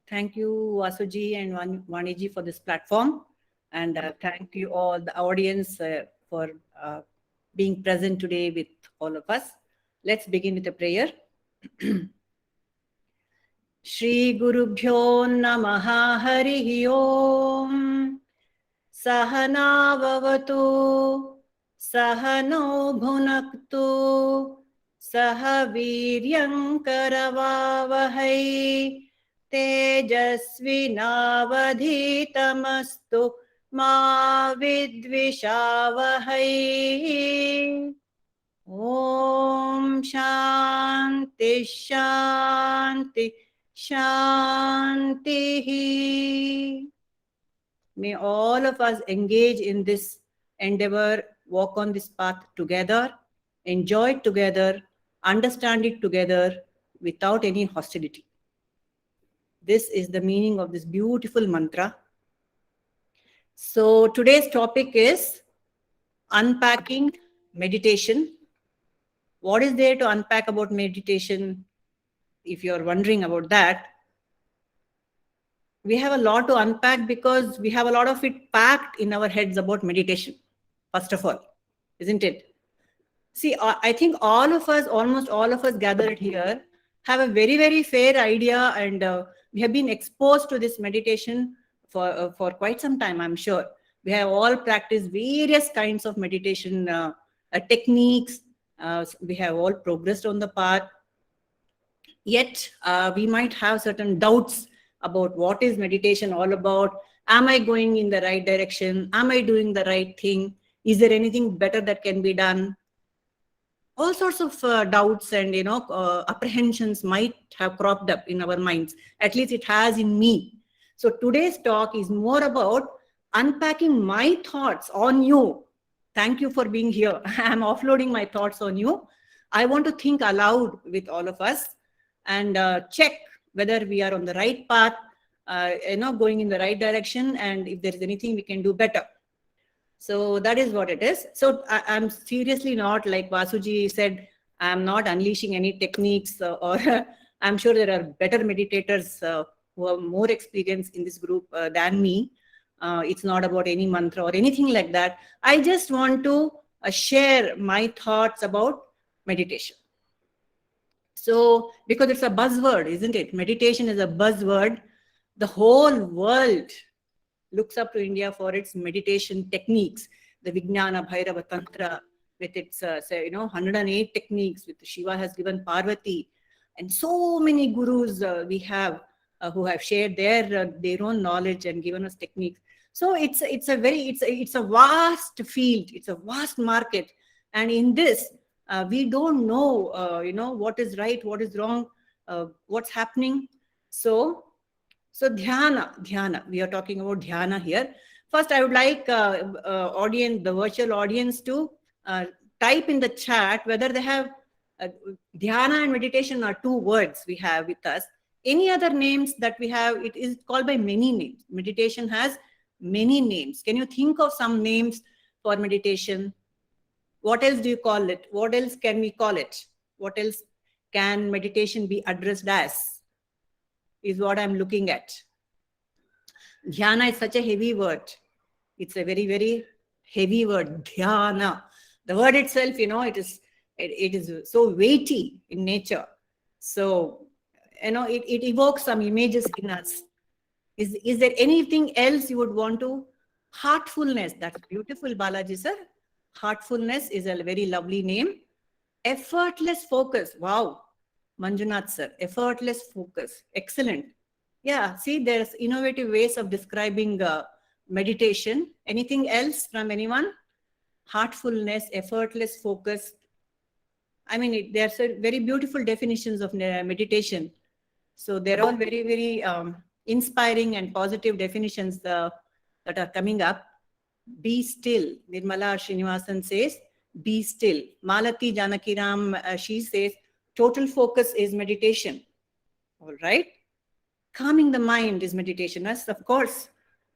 Thank you, Vasuji and Vaniji for this platform. And thank you all, the audience, for being present today with all of us. Let's begin with a prayer. Shri Gurubhyo Namaha Harihi Om Sahana Vavatu Sahano Bhunaktu Saha Viryam Karavavahai Tejasvinavadhitamastu Ma Vidvishavahai. Om Shanti Shanti Shanti. May all of us engage in this endeavor, walk on this path together, enjoy it together, understand it together without any hostility. This is the meaning of this beautiful mantra. So today's topic is unpacking meditation. What is there to unpack about meditation? If you're wondering about that, we have a lot to unpack because we have a lot of it packed in our heads about meditation, first of all, isn't it? See, I think almost all of us gathered here have a very, very fair idea, and we have been exposed to this meditation for quite some time, I'm sure. We have all practiced various kinds of meditation techniques. We have all progressed on the path. Yet, we might have certain doubts about what is meditation all about. Am I going in the right direction? Am I doing the right thing? Is there anything better that can be done? All sorts of doubts and apprehensions might have cropped up in our minds. At least it has in me. So today's talk is more about unpacking my thoughts on you. Thank you for being here. I'm offloading my thoughts on you. I want to think aloud with all of us and check whether we are on the right path, going in the right direction, and if there is anything we can do better. So that is what it is. So I'm seriously not, like Vasuji said, I'm not unleashing any techniques or I'm sure there are better meditators who have more experience in this group than me. It's not about any mantra or anything like that. I just want to share my thoughts about meditation. So, because it's a buzzword, isn't it? Meditation is a buzzword. The whole world looks up to India for its meditation techniques. The Vijnana Bhairava Tantra with its 108 techniques, with Shiva has given Parvati, and so many gurus we have who have shared their own knowledge and given us techniques. So it's a vast field. It's a vast market, and in this we don't know what is right, what is wrong, what's happening. So dhyana, we are talking about dhyana here. First, I would like the virtual audience to type in the chat whether they have dhyana and meditation are two words we have with us. Any other names that we have, it is called by many names. Meditation has many names. Can you think of some names for meditation? What else do you call it? What else can we call it? What else can meditation be addressed as? Is what I'm looking at. Dhyana is such a heavy word. It's a very, very heavy word, dhyana. The word itself, it is so weighty in nature. So, it evokes some images in us. Is there anything else you would want to? Heartfulness, that's beautiful, Balaji sir. Heartfulness is a very lovely name. Effortless focus, wow. Manjunath sir, effortless focus, excellent. Yeah, see, there's innovative ways of describing meditation. Anything else from anyone? Heartfulness, effortless focus. I mean, there's very beautiful definitions of meditation. So they're all very, very inspiring and positive definitions that are coming up. Be still. Nirmala Srinivasan says, be still. Malati Janakiram, she says, total focus is meditation. All right. Calming the mind is meditation. Yes, of course.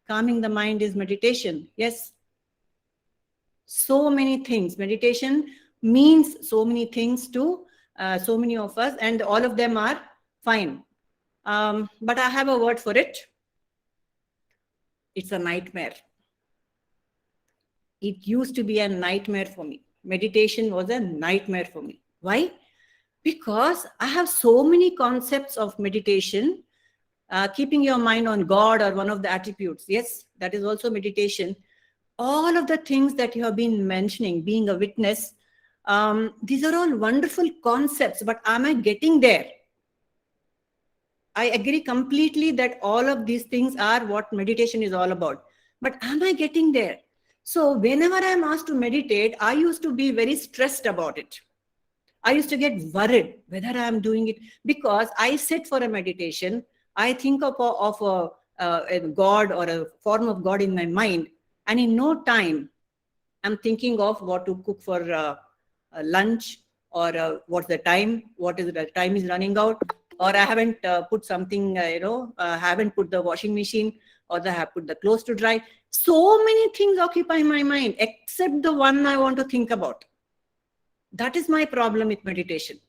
Calming the mind is meditation. Yes. So many things. Meditation means so many things to so many of us, and all of them are fine. But I have a word for it. It's a nightmare. It used to be a nightmare for me. Meditation was a nightmare for me. Why? Because I have so many concepts of meditation, keeping your mind on God or one of the attributes. Yes, that is also meditation. All of the things that you have been mentioning, being a witness, these are all wonderful concepts, but am I getting there? I agree completely that all of these things are what meditation is all about. But am I getting there? So whenever I'm asked to meditate, I used to be very stressed about it. I used to get worried whether I'm doing it, because I sit for a meditation. I think of a God or a form of God in my mind. And in no time, I'm thinking of what to cook for lunch, or what's the time, what is the time is running out, or I haven't put something, haven't put the washing machine, or I have put the clothes to dry. So many things occupy my mind, except the one I want to think about. That is my problem with meditation.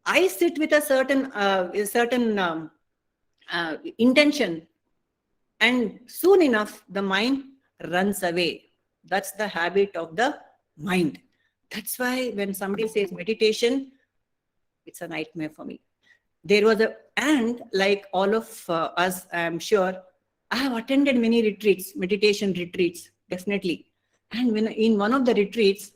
I sit with a certain intention, and soon enough, the mind runs away. That's the habit of the mind. That's why when somebody says meditation, it's a nightmare for me. And like all of us, I'm sure, I have attended many retreats, meditation retreats, definitely. And when in one of the retreats,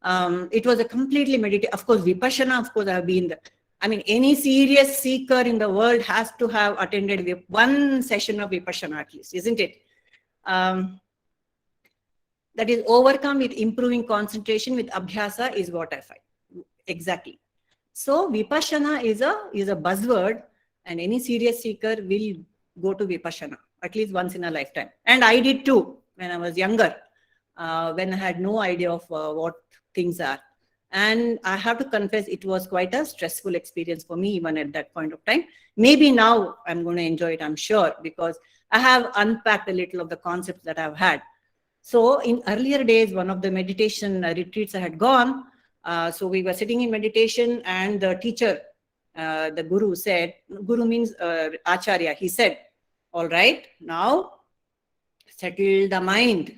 it was a completely meditative. Of course, Vipassana, of course, I have been any serious seeker in the world has to have attended one session of Vipassana at least, isn't it? That is overcome with improving concentration with Abhyasa is what I find. Exactly. So Vipassana is a buzzword, and any serious seeker will go to Vipassana at least once in a lifetime. And I did too when I was younger, when I had no idea of what things are. And I have to confess, it was quite a stressful experience for me even at that point of time. Maybe now I'm going to enjoy it, I'm sure, because I have unpacked a little of the concepts that I've had. So in earlier days, one of the meditation retreats I had gone, so we were sitting in meditation, and the teacher, the guru said, guru means Acharya, he said, all right, now settle the mind.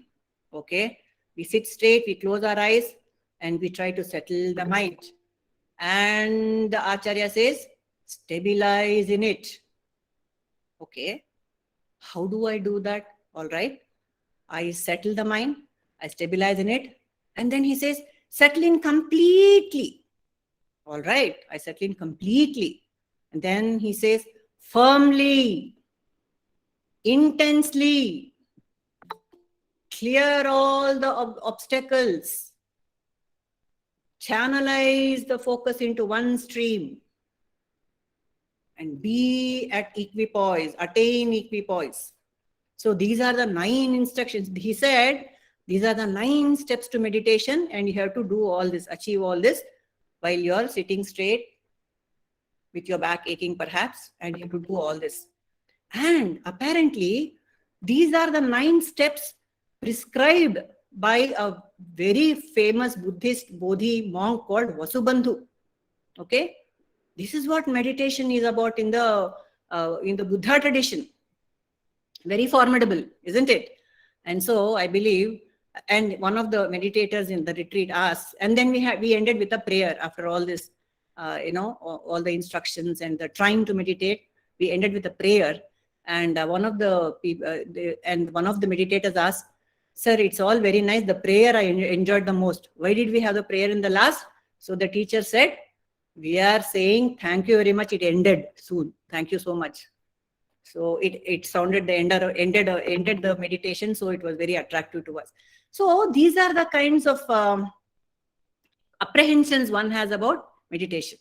Okay, we sit straight, we close our eyes, and we try to settle the mind. And the Acharya says, stabilize in it. Okay, how do I do that? All right, I settle the mind, I stabilize in it, and then he says, settle in completely. All right, I settle in completely. And then he says, firmly, intensely, clear all the obstacles, channelize the focus into one stream, and be at equipoise, attain equipoise. So these are the 9 instructions. He said, these are the 9 steps to meditation, and you have to do all this, achieve all this while you're sitting straight with your back aching perhaps, and you have to do all this. And apparently, these are the 9 steps prescribed by a very famous Buddhist Bodhi monk called Vasubandhu. Okay, this is what meditation is about in the Buddha tradition. Very formidable, isn't it? And so I believe, and one of the meditators in the retreat asked, and then we ended with a prayer after all this, all the instructions and the trying to meditate. We ended with a prayer, and one of the meditators asked, "Sir, it's all very nice. The prayer I enjoyed the most. Why did we have the prayer in the last?" So the teacher said, "We are saying thank you very much. It ended soon. Thank you so much." So it sounded ended the meditation. So it was very attractive to us. So these are the kinds of apprehensions one has about meditation,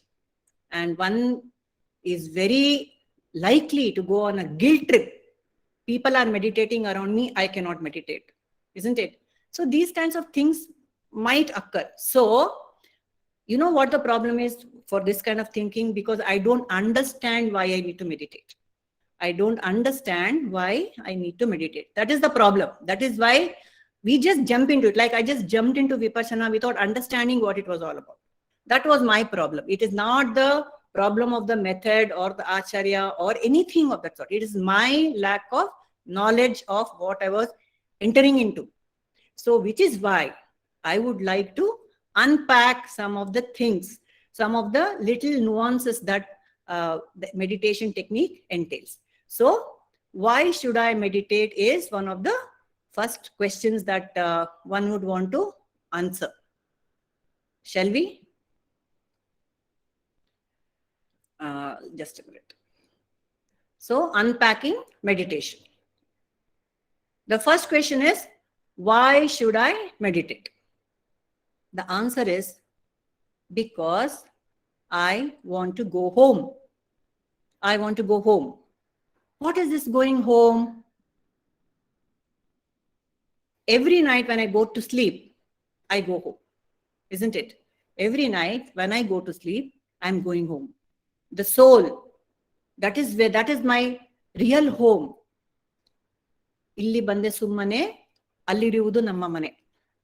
and one is very likely to go on a guilt trip. People are meditating around me, I cannot meditate, isn't it? So these kinds of things might occur. So you know what the problem is for this kind of thinking? Because I don't understand why I need to meditate. I don't understand why I need to meditate. That is the problem. That is why we just jump into it. Like I just jumped into Vipassana without understanding what it was all about. That was my problem. It is not the problem of the method or the acharya or anything of that sort. It is my lack of knowledge of what I was entering into. So which is why I would like to unpack some of the things, some of the little nuances that the meditation technique entails. So why should I meditate is one of the first questions that one would want to answer. Shall we? Just a minute. So, unpacking meditation. The first question is, why should I meditate? The answer is, because I want to go home. I want to go home. What is this going home? Every night when I go to sleep, I go home. Isn't it? Every night when I go to sleep, I'm going home. The soul, that is my real home. Illi bande summane, allirivudu namma mane.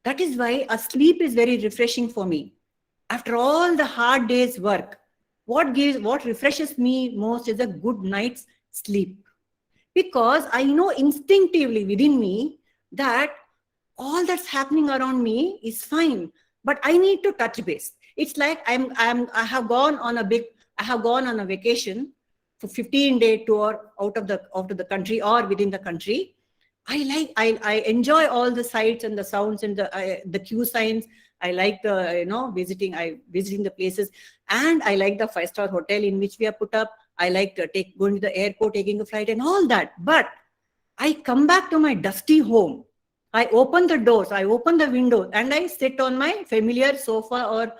That is why a sleep is very refreshing for me. After all the hard day's work, what refreshes me most is a good night's sleep. Because I know instinctively within me that all that's happening around me is fine, but I need to touch base. It's like I have gone on a vacation for 15-day tour out of the country or within the country. I enjoy all the sights and the sounds and the queue signs. I like the visiting the places, and I like the 5-star hotel in which we are put up. I like going to the airport, taking a flight, and all that. But I come back to my dusty home. I open the doors, I open the windows, and I sit on my familiar sofa or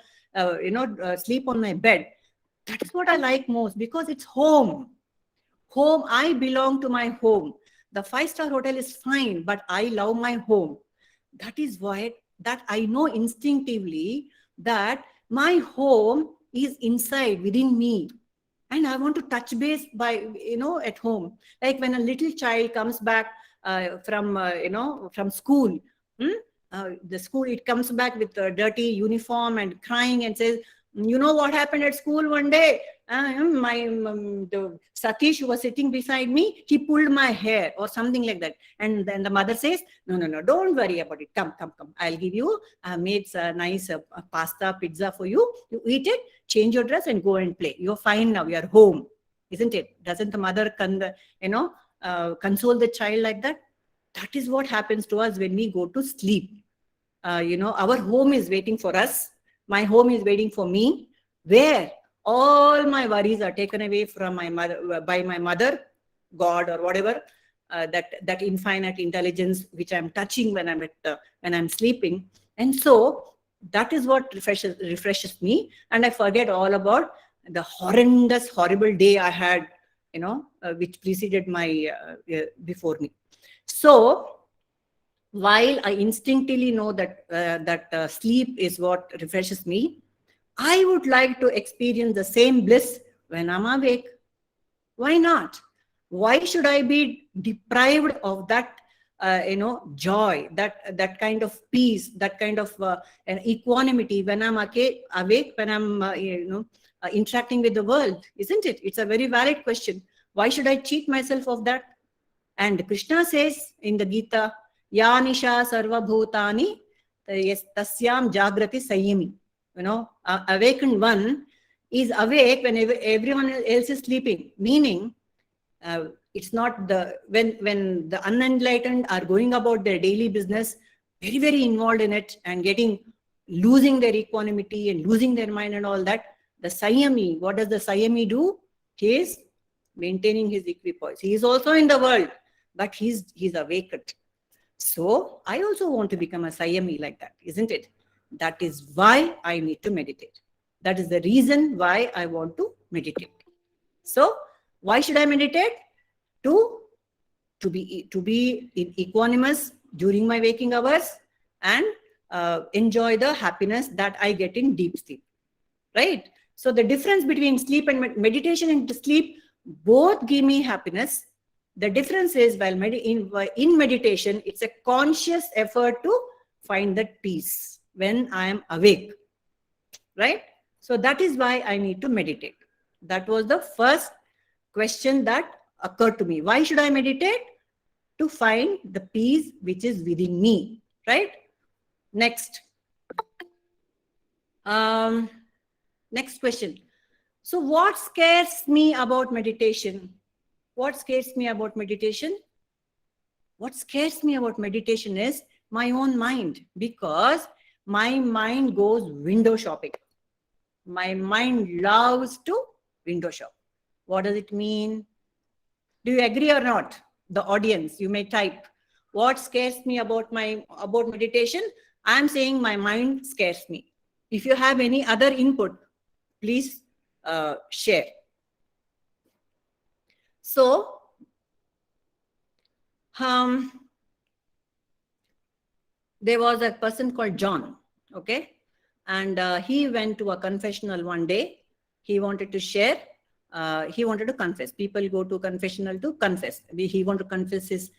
sleep on my bed. That is what I like most, because it's home. Home, I belong to my home. The 5-star hotel is fine, but I love my home. That is why that I know instinctively that my home is inside within me. And I want to touch base at home. Like when a little child comes back from school, the school, it comes back with a dirty uniform and crying and says, you know what happened at school one day? The Satish who was sitting beside me, he pulled my hair or something like that. And then the mother says, no, don't worry about it. Come. I'll give you, made a nice pasta, pizza for you. You eat it, change your dress and go and play. You're fine now. You're home. Isn't it? Doesn't the mother console the child like that? That is what happens to us when we go to sleep. Our home is waiting for us. My home is waiting for me, where all my worries are taken away from my mother, God, or whatever, that infinite intelligence which I'm touching when I'm sleeping. And so that is what refreshes me, and I forget all about the horrible day I had, which preceded my before me. So while I instinctively know that sleep is what refreshes me, I would like to experience the same bliss when I'm awake. Why not? Why should I be deprived of that, joy, that kind of peace, that kind of equanimity when I'm awake, when I'm, interacting with the world? Isn't it? It's a very valid question. Why should I cheat myself of that? And Krishna says in the Gita, Ya Nisha Sarva Bhutani Tasyam Jagrati Sayami. Awakened one is awake when everyone else is sleeping. Meaning, it's not when the unenlightened are going about their daily business, very, very involved in it and losing their equanimity and losing their mind and all that. The Sayami, what does the Sayami do? He is maintaining his equipoise. He is also in the world, but he's awakened. So I also want to become a Sayami like that, isn't it? That is why I need to meditate. That is the reason why I want to meditate. So why should I meditate? To be equanimous during my waking hours and enjoy the happiness that I get in deep sleep. Right? So the difference between sleep and meditation and sleep, both give me happiness. The difference is, while in meditation, it's a conscious effort to find that peace when I am awake, right? So that is why I need to meditate. That was the first question that occurred to me. Why should I meditate? To find the peace which is within me, right? Next. Next question. So what scares me about meditation? What scares me about meditation? What scares me about meditation is my own mind, because my mind goes window shopping. My mind loves to window shop. What does it mean? Do you agree or not? The audience, you may type. What scares me about meditation? I'm saying my mind scares me. If you have any other input, please share. So, there was a person called John, okay? And he went to a confessional one day. He wanted to share. He wanted to confess. People go to confessional to confess. He wanted to confess his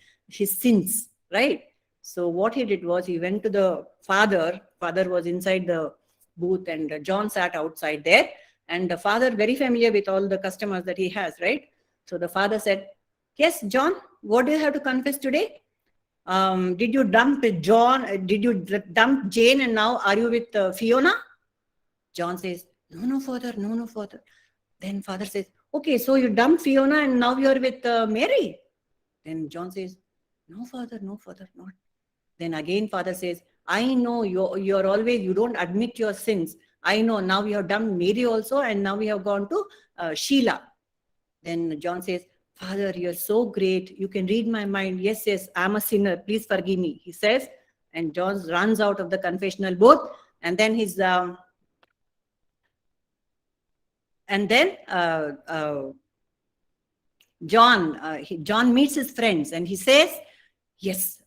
sins, right? So what he did was he went to the father. Father was inside the booth and John sat outside there. And the father, very familiar with all the customers that he has, right? So the father said, yes, John, what do you have to confess today? Did you dump John? Did you dump Jane and now are you with Fiona? John says, no, father, no, father. Then father says, okay, so you dumped Fiona and now you're with Mary. Then John says, no, father, not. Then again father says, I know you're always, you don't admit your sins. I know now you have dumped Mary also and now we have gone to Sheila. Then John says, Father, you're so great. You can read my mind. Yes, I'm a sinner. Please forgive me, he says. And John runs out of the confessional booth. And then John meets his friends and he says, yes,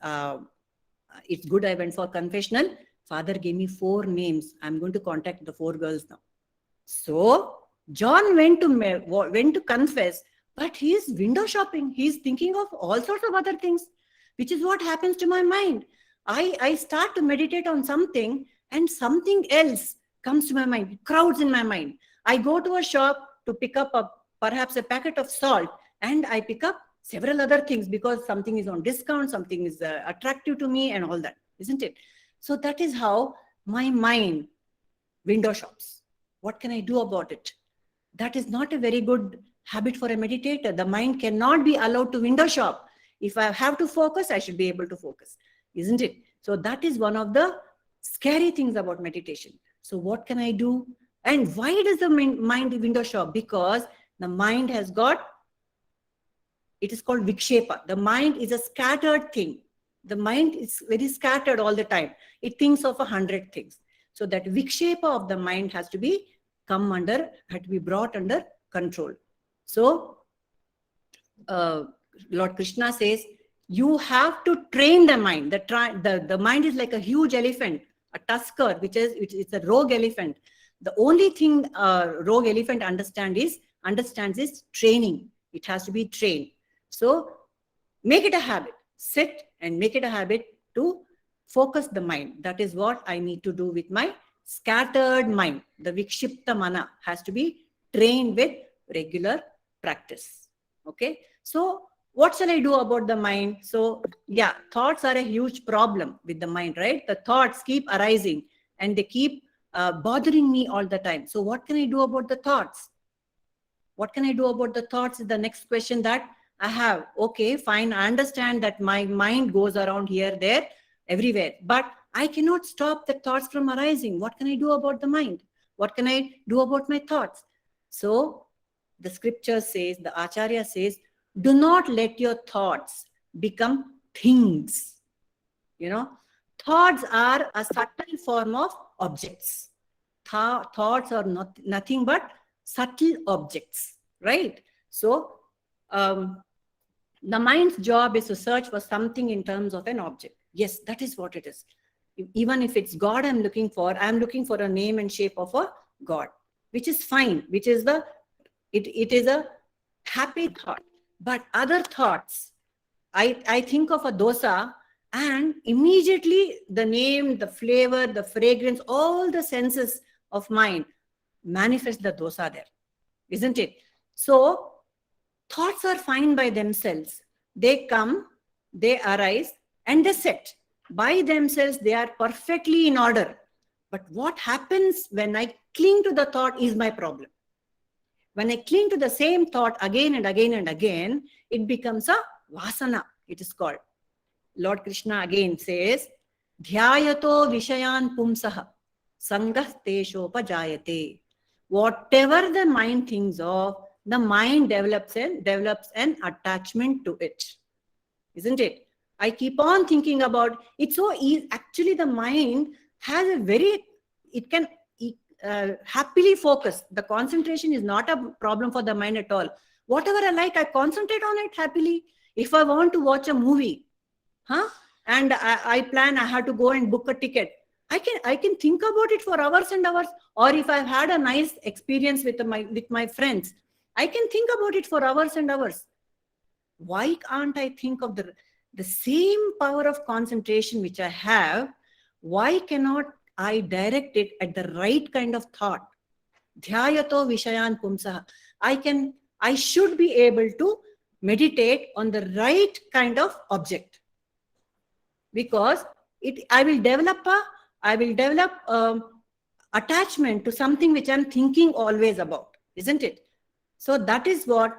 it's good I went for confessional. Father gave me 4 names. I'm going to contact the 4 girls now. So John went to confess, but he is window shopping. He is thinking of all sorts of other things, which is what happens to my mind. I start to meditate on something and something else comes to my mind, crowds in my mind. I go to a shop to pick up perhaps a packet of salt and I pick up several other things because something is on discount, something is attractive to me and all that, isn't it? So that is how my mind window shops. What can I do about it? That is not a very good habit for a meditator. The mind cannot be allowed to window shop. If I have to focus, I should be able to focus, isn't it? So that is one of the scary things about meditation. So what can I do? And why does the mind window shop? Because the mind has got, it is called vikshepa. The mind is a scattered thing. The mind is very scattered all the time. It thinks of 100 things. So that vikshepa of the mind has to be brought under control. So Lord Krishna says, you have to train the mind. The mind is like a huge elephant, a tusker, which is a rogue elephant. The only thing rogue elephant understands is training. It has to be trained. So make it a habit. Sit and make it a habit to focus the mind. That is what I need to do with my scattered mind. The vikshipta mana has to be trained with regular practice. Okay. So what shall I do about the mind? So yeah, thoughts are a huge problem with the mind, right? The thoughts keep arising and they keep bothering me all the time. So what can I do about the thoughts? What can I do about the thoughts is the next question that I have. Okay, fine. I understand that my mind goes around here, there, everywhere, but I cannot stop the thoughts from arising. What can I do about the mind? What can I do about my thoughts? So the scripture says, the Acharya says, do not let your thoughts become things. You know, thoughts are a subtle form of objects. Thoughts are nothing but subtle objects, right? So the mind's job is to search for something in terms of an object. Yes, that is what it is. Even if it's God I'm looking for a name and shape of a God, which is fine, which is it is a happy thought. But other thoughts, I think of a dosa and immediately the name, the flavor, the fragrance, all the senses of mine manifest the dosa there, isn't it? So thoughts are fine by themselves. They come, they arise, and they set. By themselves, they are perfectly in order. But what happens when I cling to the thought is my problem. When I cling to the same thought again and again and again, it becomes a vasana, it is called. Lord Krishna again says, Dhyayato Vishayan Pumsaha Sangah Teshopajayate. Whatever the mind thinks of, the mind develops an attachment to it. Isn't it? I keep on thinking about it's so easy. Actually, the mind has a very, it can happily focus. The concentration is not a problem for the mind at all. Whatever I like, I concentrate on it happily. If I want to watch a movie, and I plan, I have to go and book a ticket, I can think about it for hours and hours. Or if I've had a nice experience with my friends, I can think about it for hours and hours. Why can't I think of the same power of concentration which I have? Why cannot I direct it at the right kind of thought? Dhyayato Vishayan Pumsaha. I should be able to meditate on the right kind of object, because I will develop attachment to something which I'm thinking always about, isn't it? So that is what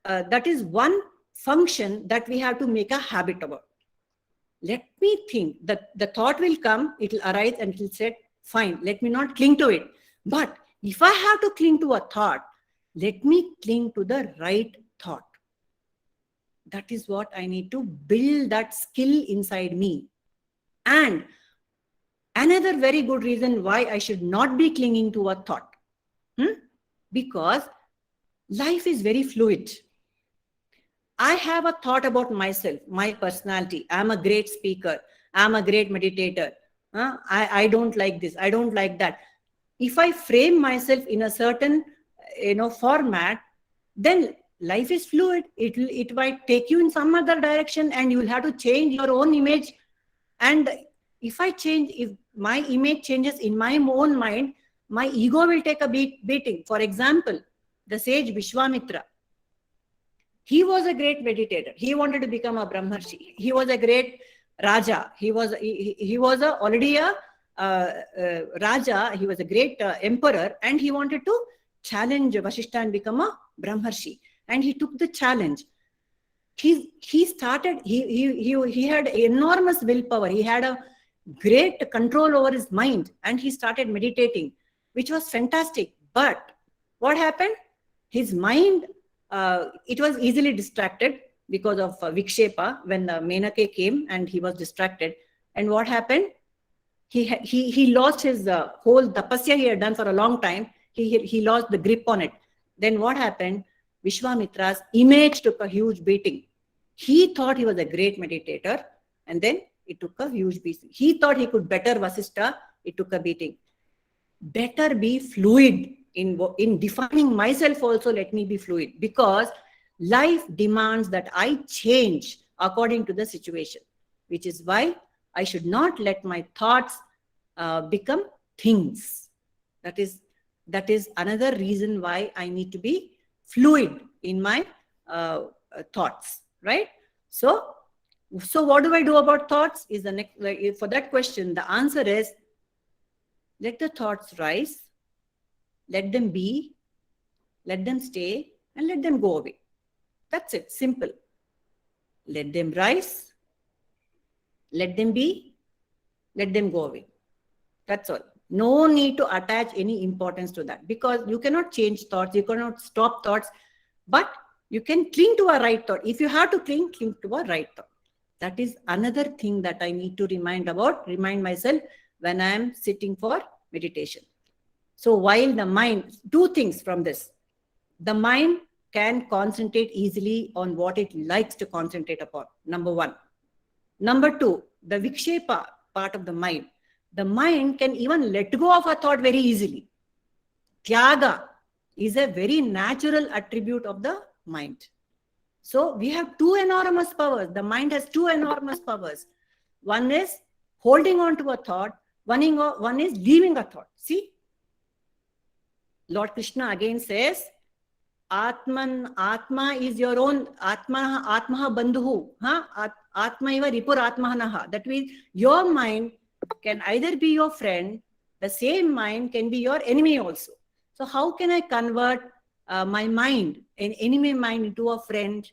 that is one function that we have to make a habit about. Let me think. The thought will come, it will arise, and it will say, fine, let me not cling to it. But if I have to cling to a thought, let me cling to the right thought. That is what I need to build, that skill inside me. And another very good reason why I should not be clinging to a thought. Because life is very fluid. I have a thought about myself, my personality. I'm a great speaker. I'm a great meditator. I don't like this. I don't like that. If I frame myself in a certain format, then life is fluid. It might take you in some other direction, and you will have to change your own image. And if my image changes in my own mind, my ego will take a beating. For example, the sage Vishwamitra, he was a great meditator. He wanted to become a Brahmarshi. He was a great Raja. He was already a Raja. He was a great emperor, and he wanted to challenge Vasishtha and become a Brahmarshi. And he took the challenge. He had enormous willpower. He had a great control over his mind, and he started meditating, which was fantastic. But what happened? His mind, it was easily distracted because of Vikshepa. When the Menake came and he was distracted, and what happened? He lost his whole tapasya he had done for a long time. He lost the grip on it. Then what happened? Vishwamitra's image took a huge beating. He thought he was a great meditator, and then it took a huge beating. He thought he could better Vasishtha. It took a beating. Better be fluid in defining myself also. Let me be fluid, because life demands that I change according to the situation, which is why I should not let my thoughts become things. That is another reason why I need to be fluid in my thoughts, right? So what do I do about thoughts? Is the next, for that question, the answer is, let the thoughts rise, let them be, let them stay, and let them go away. That's it, simple. Let them rise, let them be, let them go away. That's all. No need to attach any importance to that, because you cannot change thoughts, you cannot stop thoughts, but you can cling to a right thought. If you have to cling to a right thought. That is another thing that I need to remind myself when I am sitting for meditation. So while the mind, two things from this. The mind can concentrate easily on what it likes to concentrate upon, number one. Number two, the Vikshepa part of the mind. The mind can even let go of a thought very easily. Tyaga is a very natural attribute of the mind. So we have two enormous powers. The mind has two enormous powers. One is holding on to a thought. One is leaving a thought. See? Lord Krishna again says, Atma is your own. Atmaha bandhuhu. Atma iva ripur atmahanaha. That means your mind can either be your friend, the same mind can be your enemy also. So how can I convert my mind, an enemy mind, into a friend?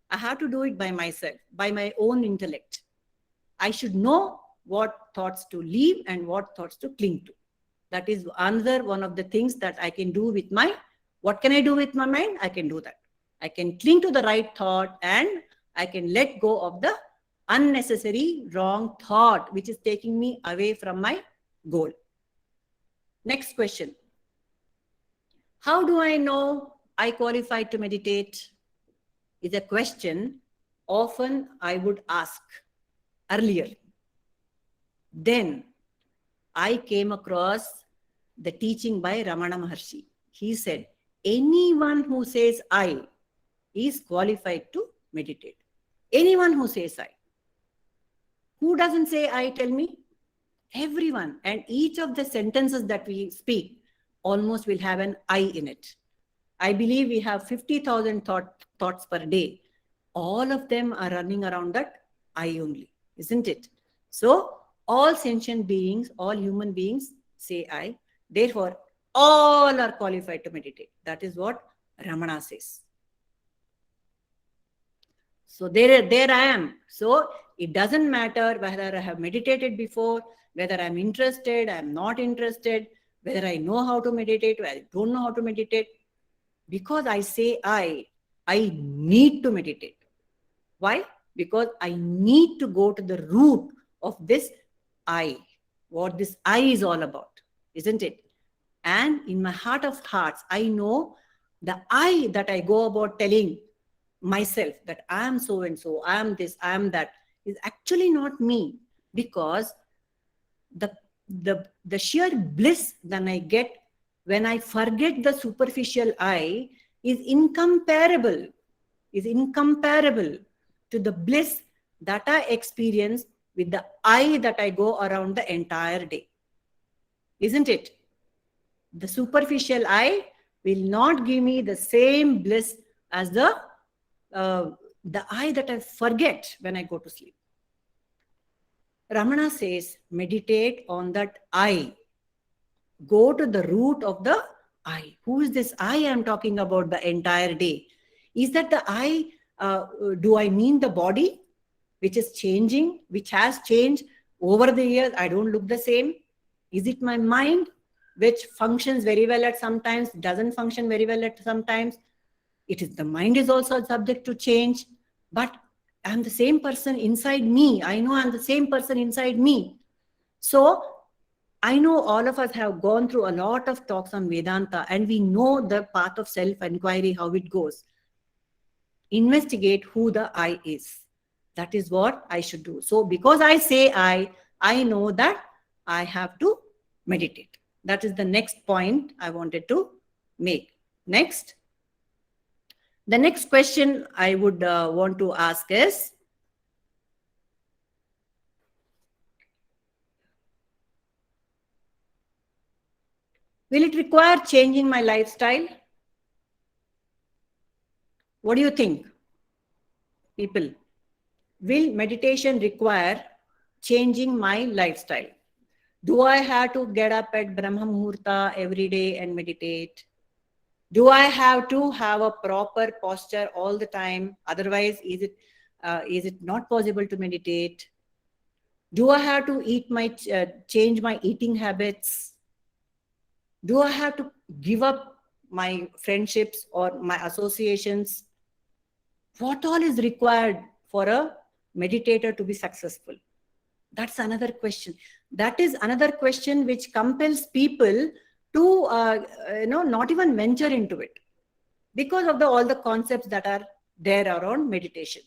I have to do it by myself, by my own intellect. I should know what thoughts to leave and what thoughts to cling to. That is another one of the things that I can do with my, what can I do with my mind? I can do that. I can cling to the right thought and I can let go of the unnecessary wrong thought, which is taking me away from my goal. Next question. How do I know I qualify to meditate? Is a question often I would ask earlier. Then I came across the teaching by Ramana Maharshi. He said, anyone who says I is qualified to meditate. Anyone who says I. Who doesn't say I, tell me? Everyone. And each of the sentences that we speak almost will have an I in it. I believe we have 50,000 thoughts per day. All of them are running around that I only, isn't it? So all sentient beings, all human beings say I. Therefore, all are qualified to meditate. That is what Ramana says. So there I am. So it doesn't matter whether I have meditated before, whether I'm interested, I'm not interested, whether I know how to meditate, whether I don't know how to meditate. Because I say I need to meditate. Why? Because I need to go to the root of this I, what this I is all about, isn't it? And in my heart of hearts, I know the I that I go about telling myself that I am so and so, I am this, I am that, is actually not me. Because the sheer bliss that I get when I forget the superficial I is incomparable to the bliss that I experience with the I that I go around the entire day. Isn't it? The superficial I will not give me the same bliss as the I that I forget when I go to sleep. Ramana says, meditate on that I. Go to the root of the I. Who is this I am talking about the entire day? Is that the I, do I mean the body, which is changing, which has changed over the years? I don't look the same. Is it my mind, which functions very well at sometimes, doesn't function very well at sometimes? It is the mind is also subject to change, but I'm the same person inside me. I know I'm the same person inside me. So I know all of us have gone through a lot of talks on Vedanta and we know the path of self-inquiry, how it goes. Investigate who the I is. That is what I should do. So because I say I know that I have to meditate. That is the next point I wanted to make. Next. The next question I would want to ask is, will it require changing my lifestyle? What do you think, people? Will meditation require changing my lifestyle? Do I have to get up at Brahma Muhurta every day and meditate? Do I have to have a proper posture all the time? Otherwise, is it not possible to meditate? Do I have to change my eating habits? Do I have to give up my friendships or my associations? What all is required for a meditator to be successful? That's another question. That is another question which compels people to not even venture into it because of all the concepts that are there around meditation.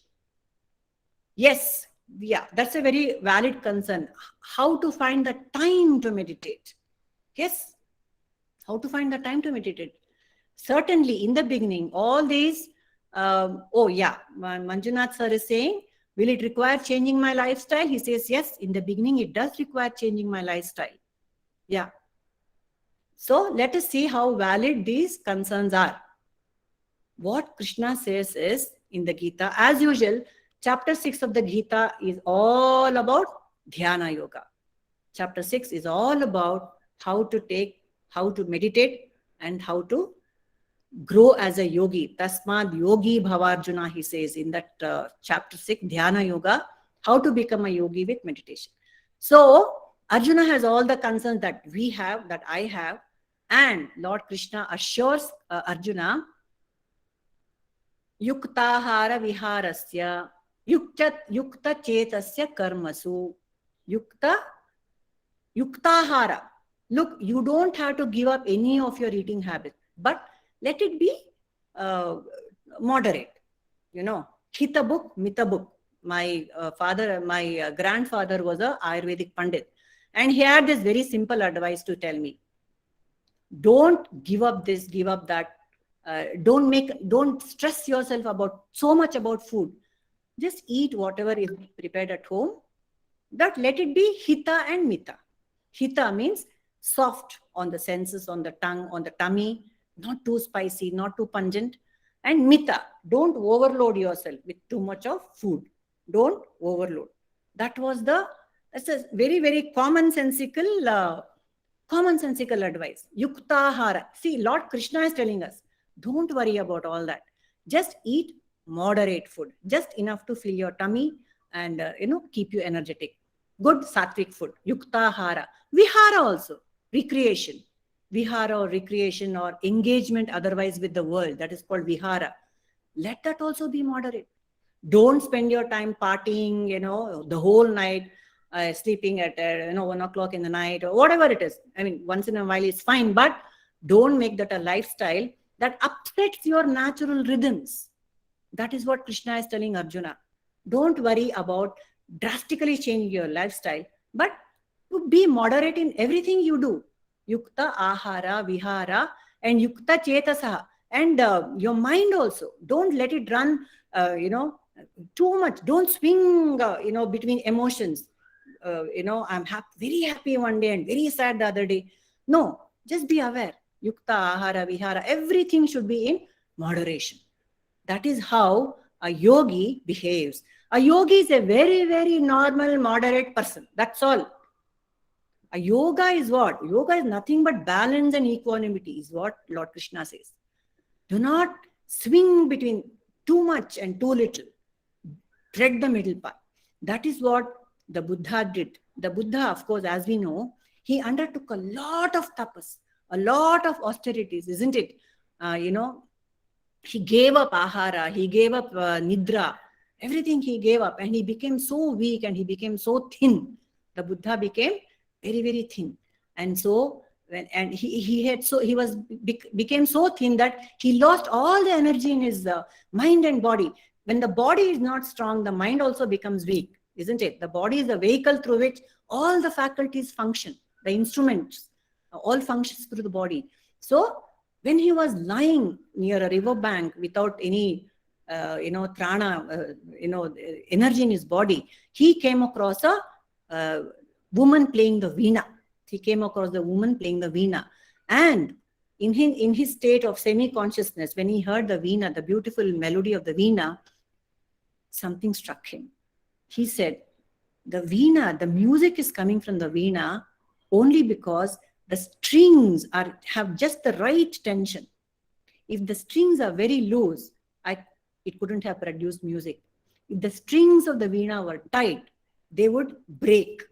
Yes, yeah, that's a very valid concern. How to find the time to meditate? Yes, how to find the time to meditate? Certainly, in the beginning, all these, Manjunath sir is saying, will it require changing my lifestyle? He says, yes, in the beginning, it does require changing my lifestyle. Yeah. So let us see how valid these concerns are. What Krishna says is in the Gita, as usual, chapter 6 of the Gita is all about Dhyana Yoga. Chapter 6 is all about how to meditate and how to grow as a yogi. Tasmad yogi bhavarjuna, he says in that chapter 6, Dhyana Yoga, how to become a yogi with meditation. So Arjuna has all the concerns that we have, that I have, and Lord Krishna assures Arjuna, yuktahara viharasya, yukta chetasya karmasu, yuktahara. Look, you don't have to give up any of your eating habits, but let it be moderate. Hita book, mita book. My grandfather was a Ayurvedic Pandit, and he had this very simple advice to tell me: don't give up this, give up that. Don't stress yourself so much about food. Just eat whatever is prepared at home. But let it be hita and mita. Hita means soft on the senses, on the tongue, on the tummy, not too spicy, not too pungent. And mita, don't overload yourself with too much of food. Don't overload. That's a very, very commonsensical advice. Yuktahara. See, Lord Krishna is telling us, don't worry about all that. Just eat moderate food, just enough to fill your tummy and keep you energetic. Good sattvic food. Yuktahara. Vihara also. Recreation. Vihara or recreation or engagement otherwise with the world. That is called vihara. Let that also be moderate. Don't spend your time partying, the whole night, sleeping at 1 o'clock in the night or whatever it is. I mean, once in a while is fine, but don't make that a lifestyle that upsets your natural rhythms. That is what Krishna is telling Arjuna. Don't worry about drastically changing your lifestyle, but to be moderate in everything you do. Yukta ahara, vihara, and yukta chetasaha. And your mind also. Don't let it run, too much. Don't swing, between emotions. I'm very happy one day and very sad the other day. No, just be aware. Yukta ahara, vihara. Everything should be in moderation. That is how a yogi behaves. A yogi is a very, very normal, moderate person. That's all. A yoga is what? Yoga is nothing but balance and equanimity is what Lord Krishna says. Do not swing between too much and too little. Tread the middle path. That is what the Buddha did. The Buddha, of course, as we know, he undertook a lot of tapas, a lot of austerities, isn't it? He gave up ahara, he gave up nidra, everything he gave up, and he became so weak and he became so thin. The Buddha became very, very thin. And so, became so thin that he lost all the energy in his mind and body. When the body is not strong, the mind also becomes weak, isn't it? The body is the vehicle through which all the faculties function, the instruments, all functions through the body. So, when he was lying near a river bank without any, trana, energy in his body, he came across a woman playing the veena. He came across the woman playing the veena. And in his state of semi-consciousness, when he heard the veena, the beautiful melody of the veena, something struck him. He said, the veena, the music is coming from the veena only because the strings have just the right tension. If the strings are very loose, it couldn't have produced music. If the strings of the veena were tight, they would break,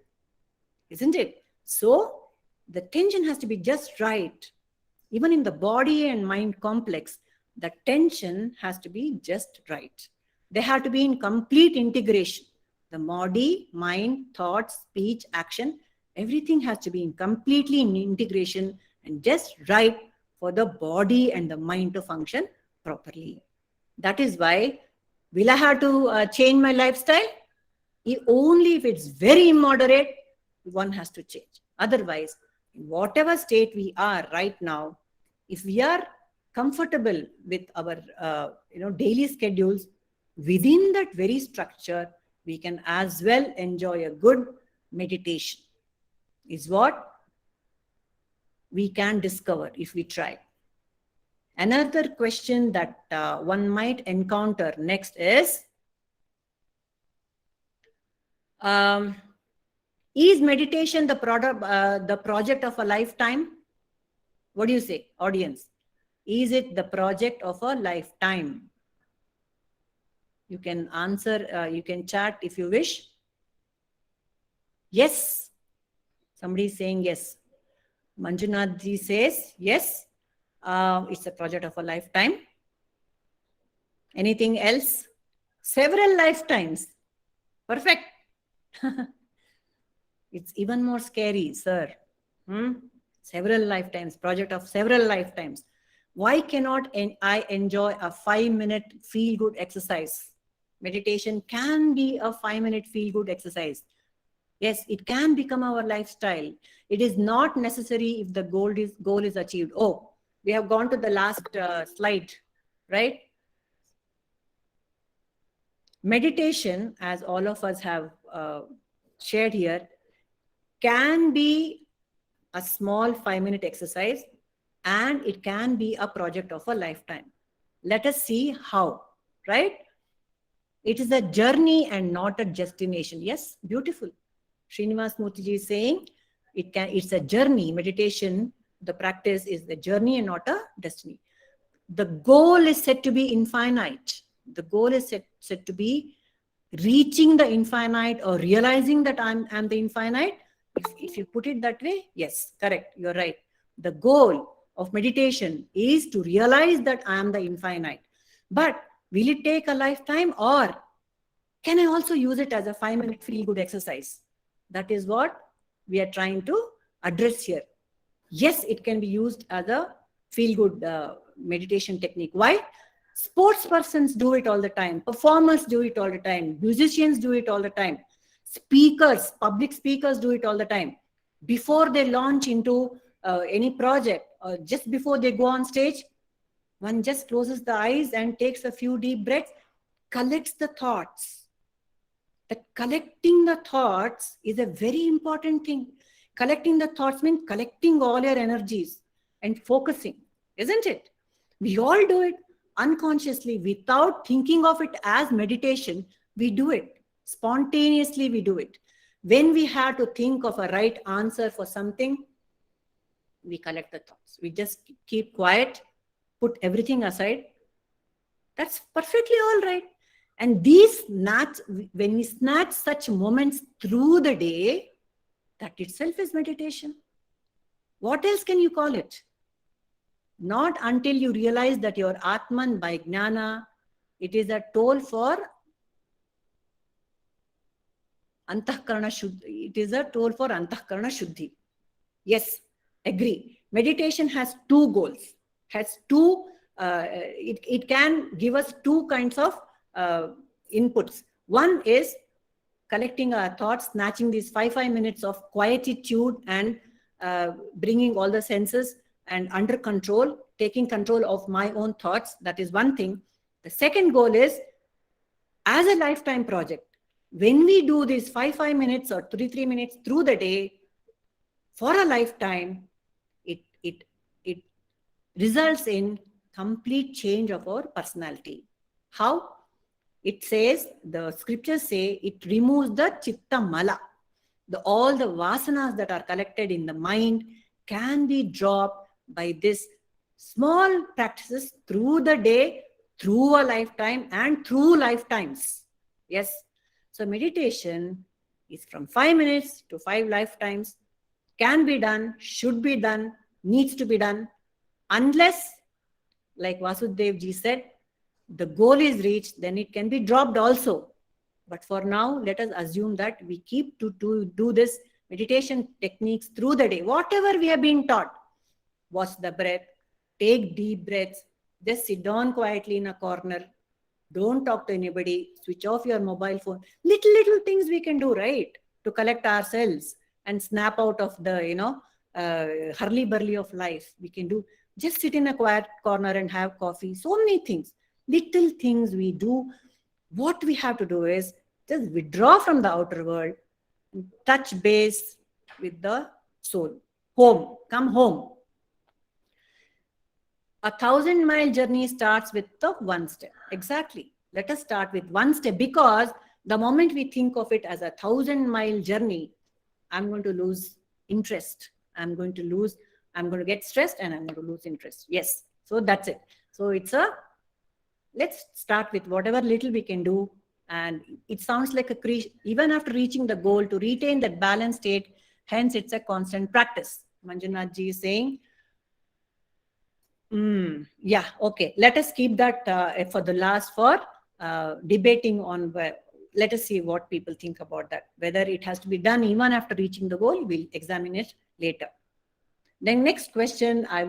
isn't it? So the tension has to be just right. Even in the body and mind complex, the tension has to be just right. They have to be in complete integration. The body, mind, thoughts, speech, action, everything has to be completely in integration and just right for the body and the mind to function properly. That is why, will I have to change my lifestyle? Only if it's very immoderate, one has to change. Otherwise, in whatever state we are right now, if we are comfortable with our daily schedules, within that very structure, we can as well enjoy a good meditation. Is what we can discover if we try. Another question that one might encounter next is meditation the project of a lifetime? What do you say, audience? Is it the project of a lifetime? You can answer, you can chat if you wish. Yes. Somebody is saying yes. Manjunath ji says yes. It's a project of a lifetime. Anything else? Several lifetimes. Perfect. It's even more scary, sir. Several lifetimes, project of several lifetimes. Why cannot I enjoy a 5-minute feel-good exercise? Meditation can be a 5-minute feel-good exercise. Yes, it can become our lifestyle. It is not necessary if the goal is achieved. Oh, we have gone to the last slide, right? Meditation, as all of us have shared here, can be a small 5-minute exercise, and it can be a project of a lifetime. Let us see how, right? It is a journey and not a destination. Yes, beautiful. Srinivas Murthy is saying it's a journey. Meditation, the practice is the journey and not a destiny. The goal is said to be infinite. The goal is said to be reaching the infinite or realizing that I'm the infinite. If you put it that way, yes, correct, you're right. The goal of meditation is to realize that I am the infinite. But will it take a lifetime, or can I also use it as a 5-minute feel-good exercise? That is what we are trying to address here. Yes, it can be used as a feel-good meditation technique. Why? Sports persons do it all the time. Performers do it all the time. Musicians do it all the time. Speakers, public speakers do it all the time. Before they launch into any project, or just before they go on stage, one just closes the eyes and takes a few deep breaths, collects the thoughts. That collecting the thoughts is a very important thing. Collecting the thoughts means collecting all your energies and focusing, isn't it? We all do it unconsciously without thinking of it as meditation. We do it. Spontaneously we do it. When we have to think of a right answer for something, we collect the thoughts. We just keep quiet, put everything aside. That's perfectly all right. And when we snatch such moments through the day, that itself is meditation. What else can you call it? Not until you realize that your Atman by Jnana, it is a toll for Antahkarana Shuddhi. It is a toll for Antahkarana Shuddhi. Yes, agree. Meditation has two goals. It can give us two kinds of inputs. One is collecting our thoughts, snatching these 5 minutes of quietude and bringing all the senses and under control, taking control of my own thoughts. That is one thing. The second goal is, as a lifetime project, when we do these 5 minutes or 3 minutes through the day for a lifetime, it results in complete change of our personality. How? It says, the scriptures say, it removes the chitta mala. All the vasanas that are collected in the mind can be dropped by this small practices through the day, through a lifetime, and through lifetimes. Yes. So meditation is from 5 minutes to 5 lifetimes. Can be done, should be done, needs to be done, unless, like Vasudev ji said, the goal is reached, then it can be dropped also. But for now, let us assume that we keep to do this meditation techniques through the day. Whatever we have been taught, watch the breath, take deep breaths, just sit down quietly in a corner, don't talk to anybody, switch off your mobile phone. Little things we can do, right, to collect ourselves and snap out of the hurly-burly of life. We can do, just sit in a quiet corner and have coffee. So many things, little things we do. What we have to do is just withdraw from the outer world, touch base with the soul. Home, come home. 1,000-mile journey starts with the one step. Exactly. Let us start with one step, because the moment we think of it as a 1,000-mile journey, I'm going to lose interest. I'm going to get stressed and I'm going to lose interest. Yes. So that's it. So let's start with whatever little we can do. And it sounds like even after reaching the goal, to retain that balanced state, hence it's a constant practice. Manjunath ji is saying, yeah, okay. Let us keep that for the last for debating on let us see what people think about that. Whether it has to be done even after reaching the goal, we'll examine it later. Then next question I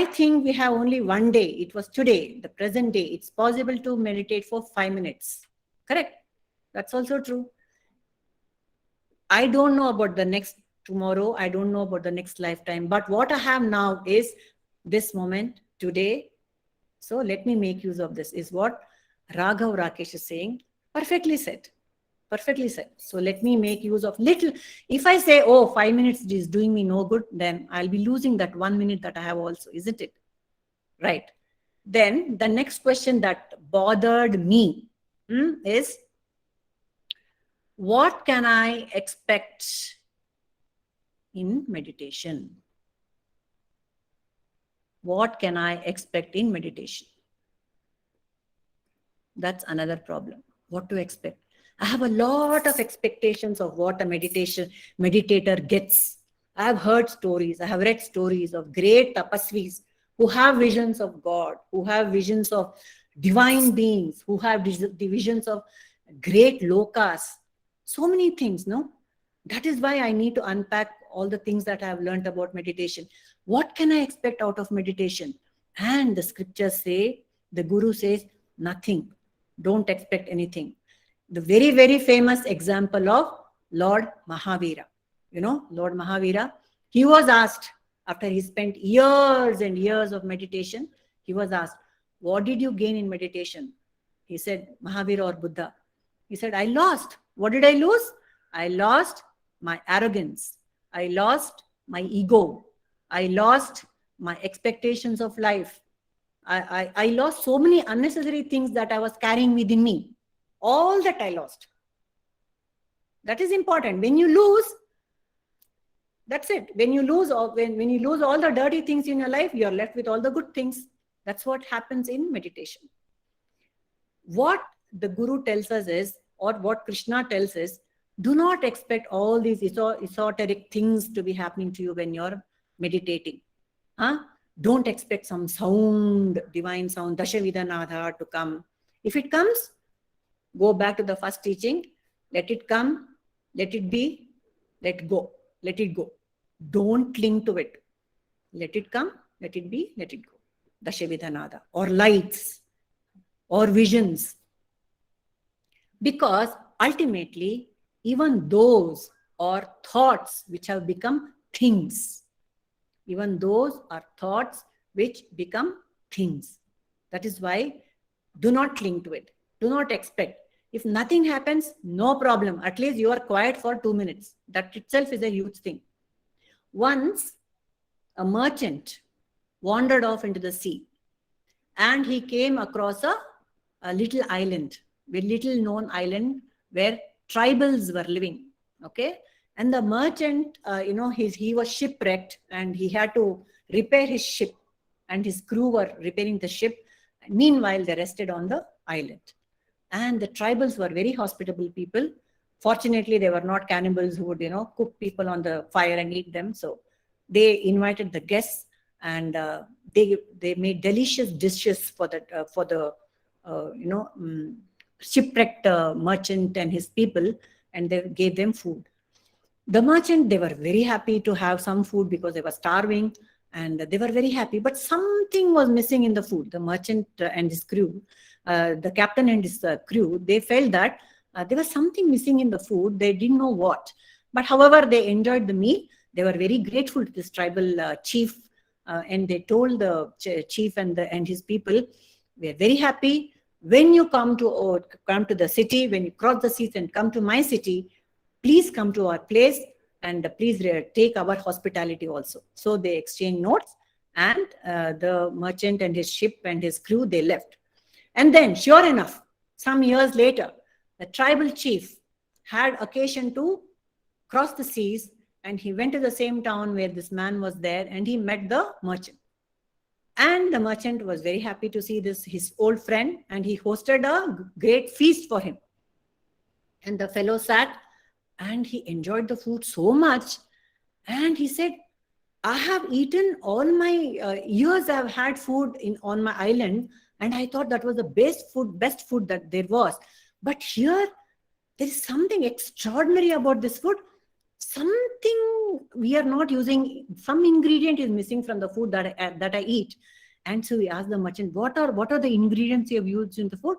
think we have only one day. It was today, the present day. It's possible to meditate for 5 minutes. Correct? That's also true. I don't know about the next tomorrow. I don't know about the next lifetime. But what I have now is this moment, today. So let me make use of this, is what Raghav Rakesh is saying. Perfectly said. Perfectly said. So let me make use of little. If I say, 5 minutes is doing me no good, then I'll be losing that 1 minute that I have also, isn't it? Right. Then the next question that bothered me is, what can I expect in meditation? What can I expect in meditation? That's another problem. What to expect? I have a lot of expectations of what a meditator gets. I have heard stories, I have read stories of great tapasvis who have visions of God, who have visions of divine beings, who have visions of great lokas. So many things, no? That is why I need to unpack all the things that I have learned about meditation. What can I expect out of meditation? And the scriptures say, the Guru says, nothing. Don't expect anything. The very, very famous example of Lord Mahavira. You know, Lord Mahavira, he was asked, after he spent years and years of meditation, he was asked, what did you gain in meditation? He said, Mahavira or Buddha. He said, I lost. What did I lose? I lost my arrogance. I lost my ego. I lost my expectations of life. I lost so many unnecessary things that I was carrying within me. All that I lost. That is important. When you lose, that's it. When you lose, or when you lose all the dirty things in your life, you're left with all the good things. That's what happens in meditation. What the Guru tells us is, or what Krishna tells us, do not expect all these esoteric things to be happening to you when you're meditating. Don't expect some sound, divine sound, Dashavidhanadha to come. If it comes, go back to the first teaching. Let it come, let it be, let go. Let it go. Don't cling to it. Let it come, let it be, let it go. Dashavidhanadha, or lights, or visions. Because ultimately, even those are thoughts which have become things. Even those are thoughts which become things. That is why do not cling to it. Do not expect. If nothing happens, no problem. At least you are quiet for 2 minutes. That itself is a huge thing. Once a merchant wandered off into the sea and he came across a little island, a little known island where tribals were living. Okay. And the merchant, he was shipwrecked and he had to repair his ship, and his crew were repairing the ship. Meanwhile, they rested on the island. And the tribals were very hospitable people. Fortunately, they were not cannibals who would, cook people on the fire and eat them. So they invited the guests, and they made delicious dishes for the shipwrecked merchant and his people, and they gave them food. The merchant, they were very happy to have some food because they were starving, and they were very happy. But something was missing in the food. The merchant and his crew, the captain and his crew, they felt that there was something missing in the food. They didn't know what. But however, they enjoyed the meal. They were very grateful to this tribal chief, and they told the chief and his people, we are very happy. When you come to the city, when you cross the seas and come to my city, please come to our place and please take our hospitality also. So they exchanged notes, And the merchant and his ship and his crew, they left. And then, sure enough, some years later, the tribal chief had occasion to cross the seas, and he went to the same town where this man was there, and he met the merchant. And the merchant was very happy to see this, his old friend, and he hosted a great feast for him. And the fellow sat and he enjoyed the food so much. And he said, I have eaten all my years I've had food on my island, and I thought that was the best food that there was. But here, there is something extraordinary about this food. Something we are not using, some ingredient is missing from the food that I eat. And so we asked the merchant, what are the ingredients you have used in the food?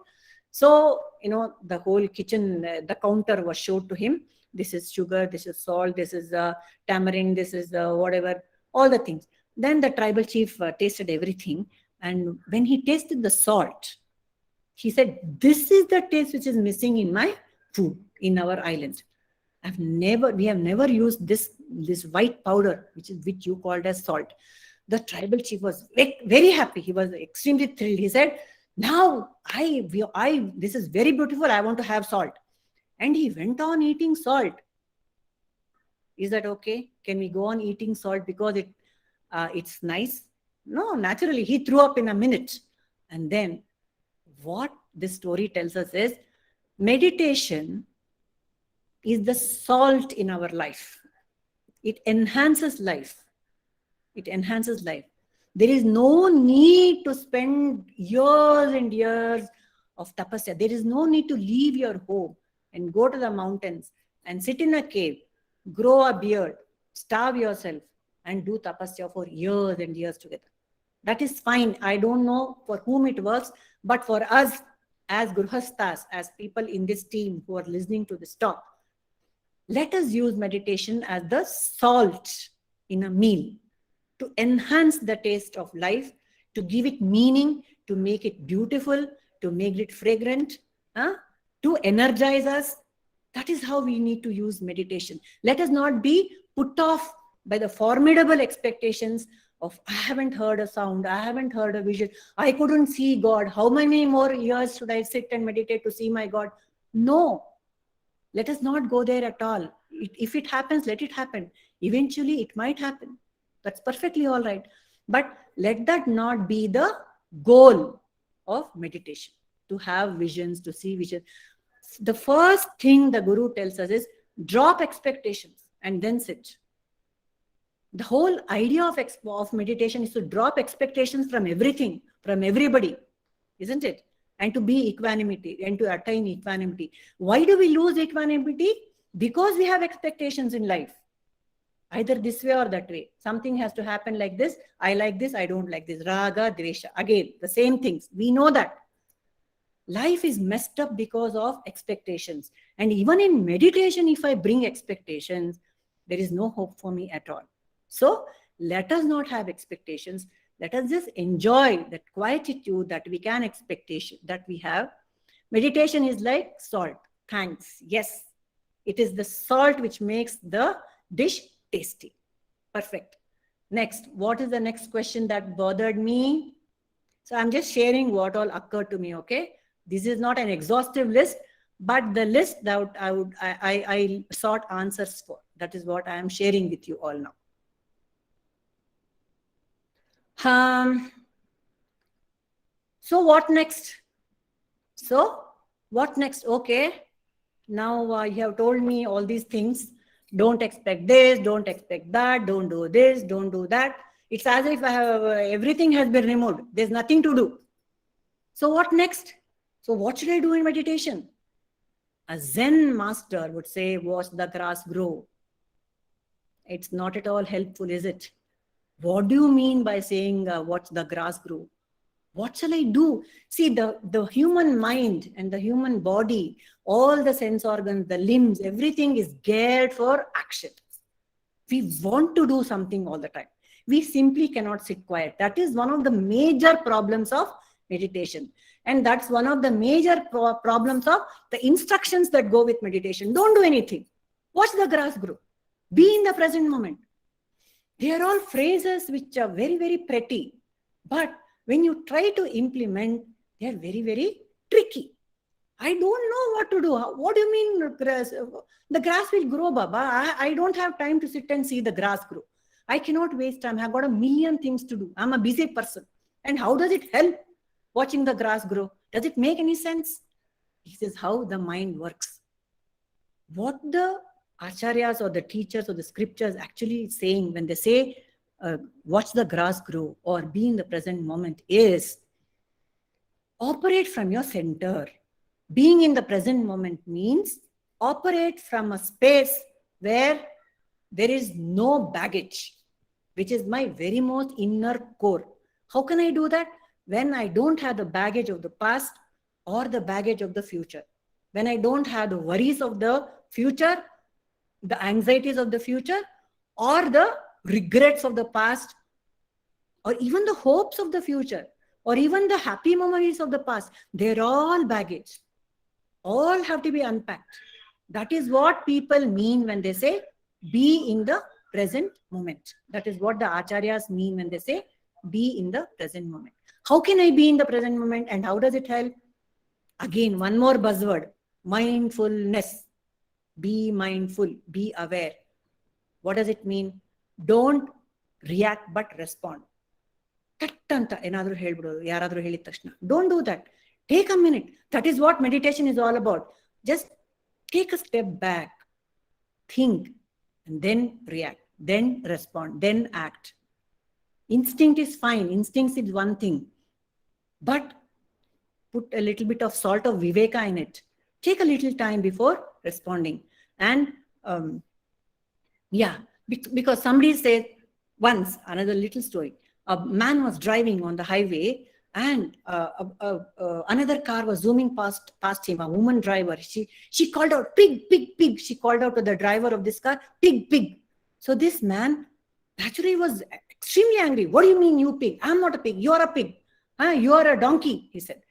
So, the whole kitchen, the counter was showed to him. This is sugar, this is salt, this is tamarind, this is whatever, all the things. Then the tribal chief tasted everything. And when he tasted the salt, he said, this is the taste which is missing in my food in our island. We have never used this white powder, which you called as salt. The tribal chief was very happy. He was extremely thrilled. He said, now this is very beautiful. I want to have salt. And he went on eating salt. Is that okay? Can we go on eating salt because it's nice? No, naturally, he threw up in a minute. And then what this story tells us is meditation is the salt in our life. It enhances life. It enhances life. There is no need to spend years and years of tapasya. There is no need to leave your home and go to the mountains and sit in a cave, grow a beard, starve yourself, and do tapasya for years and years together. That is fine. I don't know for whom it works, but for us as Grihasthas, as people in this team who are listening to this talk, let us use meditation as the salt in a meal to enhance the taste of life, to give it meaning, to make it beautiful, to make it fragrant, to energize us. That is how we need to use meditation. Let us not be put off by the formidable expectations of, I haven't heard a sound, I haven't heard a vision, I couldn't see God. How many more years should I sit and meditate to see my God? No, let us not go there at all. If it happens, let it happen. Eventually, it might happen. That's perfectly all right. But let that not be the goal of meditation, to have visions, to see visions. The first thing the Guru tells us is drop expectations and then sit. The whole idea of meditation is to drop expectations from everything, from everybody, isn't it? And to be equanimity and to attain equanimity. Why do we lose equanimity? Because we have expectations in life. Either this way or that way. Something has to happen like this. I like this, I don't like this. Raga, Dvesha. Again, the same things. We know that. Life is messed up because of expectations. And even in meditation, if I bring expectations, there is no hope for me at all. So let us not have expectations. Let us just enjoy that quietude that we can expectation that we have. Meditation is like salt. Thanks. Yes. It is the salt which makes the dish tasty. Perfect. Next, what is the next question that bothered me? So I'm just sharing what all occurred to me, okay? This is not an exhaustive list, but the list that I sought answers for. That is what I am sharing with you all now. So what next? Okay. Now you have told me all these things. Don't expect this, don't expect that, don't do this, don't do that. It's as if everything has been removed. There's nothing to do. So what next? So what should I do in meditation? A Zen master would say, watch the grass grow. It's not at all helpful, is it? What do you mean by saying, watch the grass grow? What shall I do? See, the human mind and the human body, all the sense organs, the limbs, everything is geared for action. We want to do something all the time. We simply cannot sit quiet. That is one of the major problems of meditation. And that's one of the major problems of the instructions that go with meditation. Don't do anything. Watch the grass grow. Be in the present moment. They are all phrases which are very, very pretty. But when you try to implement, they are very, very tricky. I don't know what to do. What do you mean grass? The grass will grow, Baba. I don't have time to sit and see the grass grow. I cannot waste time. I've got a million things to do. I'm a busy person. And how does it help watching the grass grow? Does it make any sense? This is how the mind works. What the acharyas or the teachers or the scriptures actually saying when they say, watch the grass grow or be in the present moment is operate from your center. Being in the present moment means operate from a space where there is no baggage, which is my very most inner core. How can I do that? When I don't have the baggage of the past or the baggage of the future. When I don't have the worries of the future, the anxieties of the future, or the regrets of the past, or even the hopes of the future, or even the happy memories of the past, they're all baggage. All have to be unpacked. That is what people mean when they say, be in the present moment. That is what the acharyas mean when they say, be in the present moment. How can I be in the present moment and how does it help? Again, one more buzzword, mindfulness. Be mindful, be aware. What does it mean? Don't react but respond. Don't do that. Take a minute. That is what meditation is all about. Just take a step back, think, and then react, then respond, then act. Instinct is fine. Instinct is one thing. But put a little bit of salt of viveka in it. Take a little time before responding. And because somebody said once, another little story, a man was driving on the highway and another car was zooming past him, a woman driver. She called out, pig, pig, pig. She called out to the driver of this car, pig, pig. So this man naturally was extremely angry. What do you mean, you pig? I'm not a pig. You're a pig. You are a donkey, he said.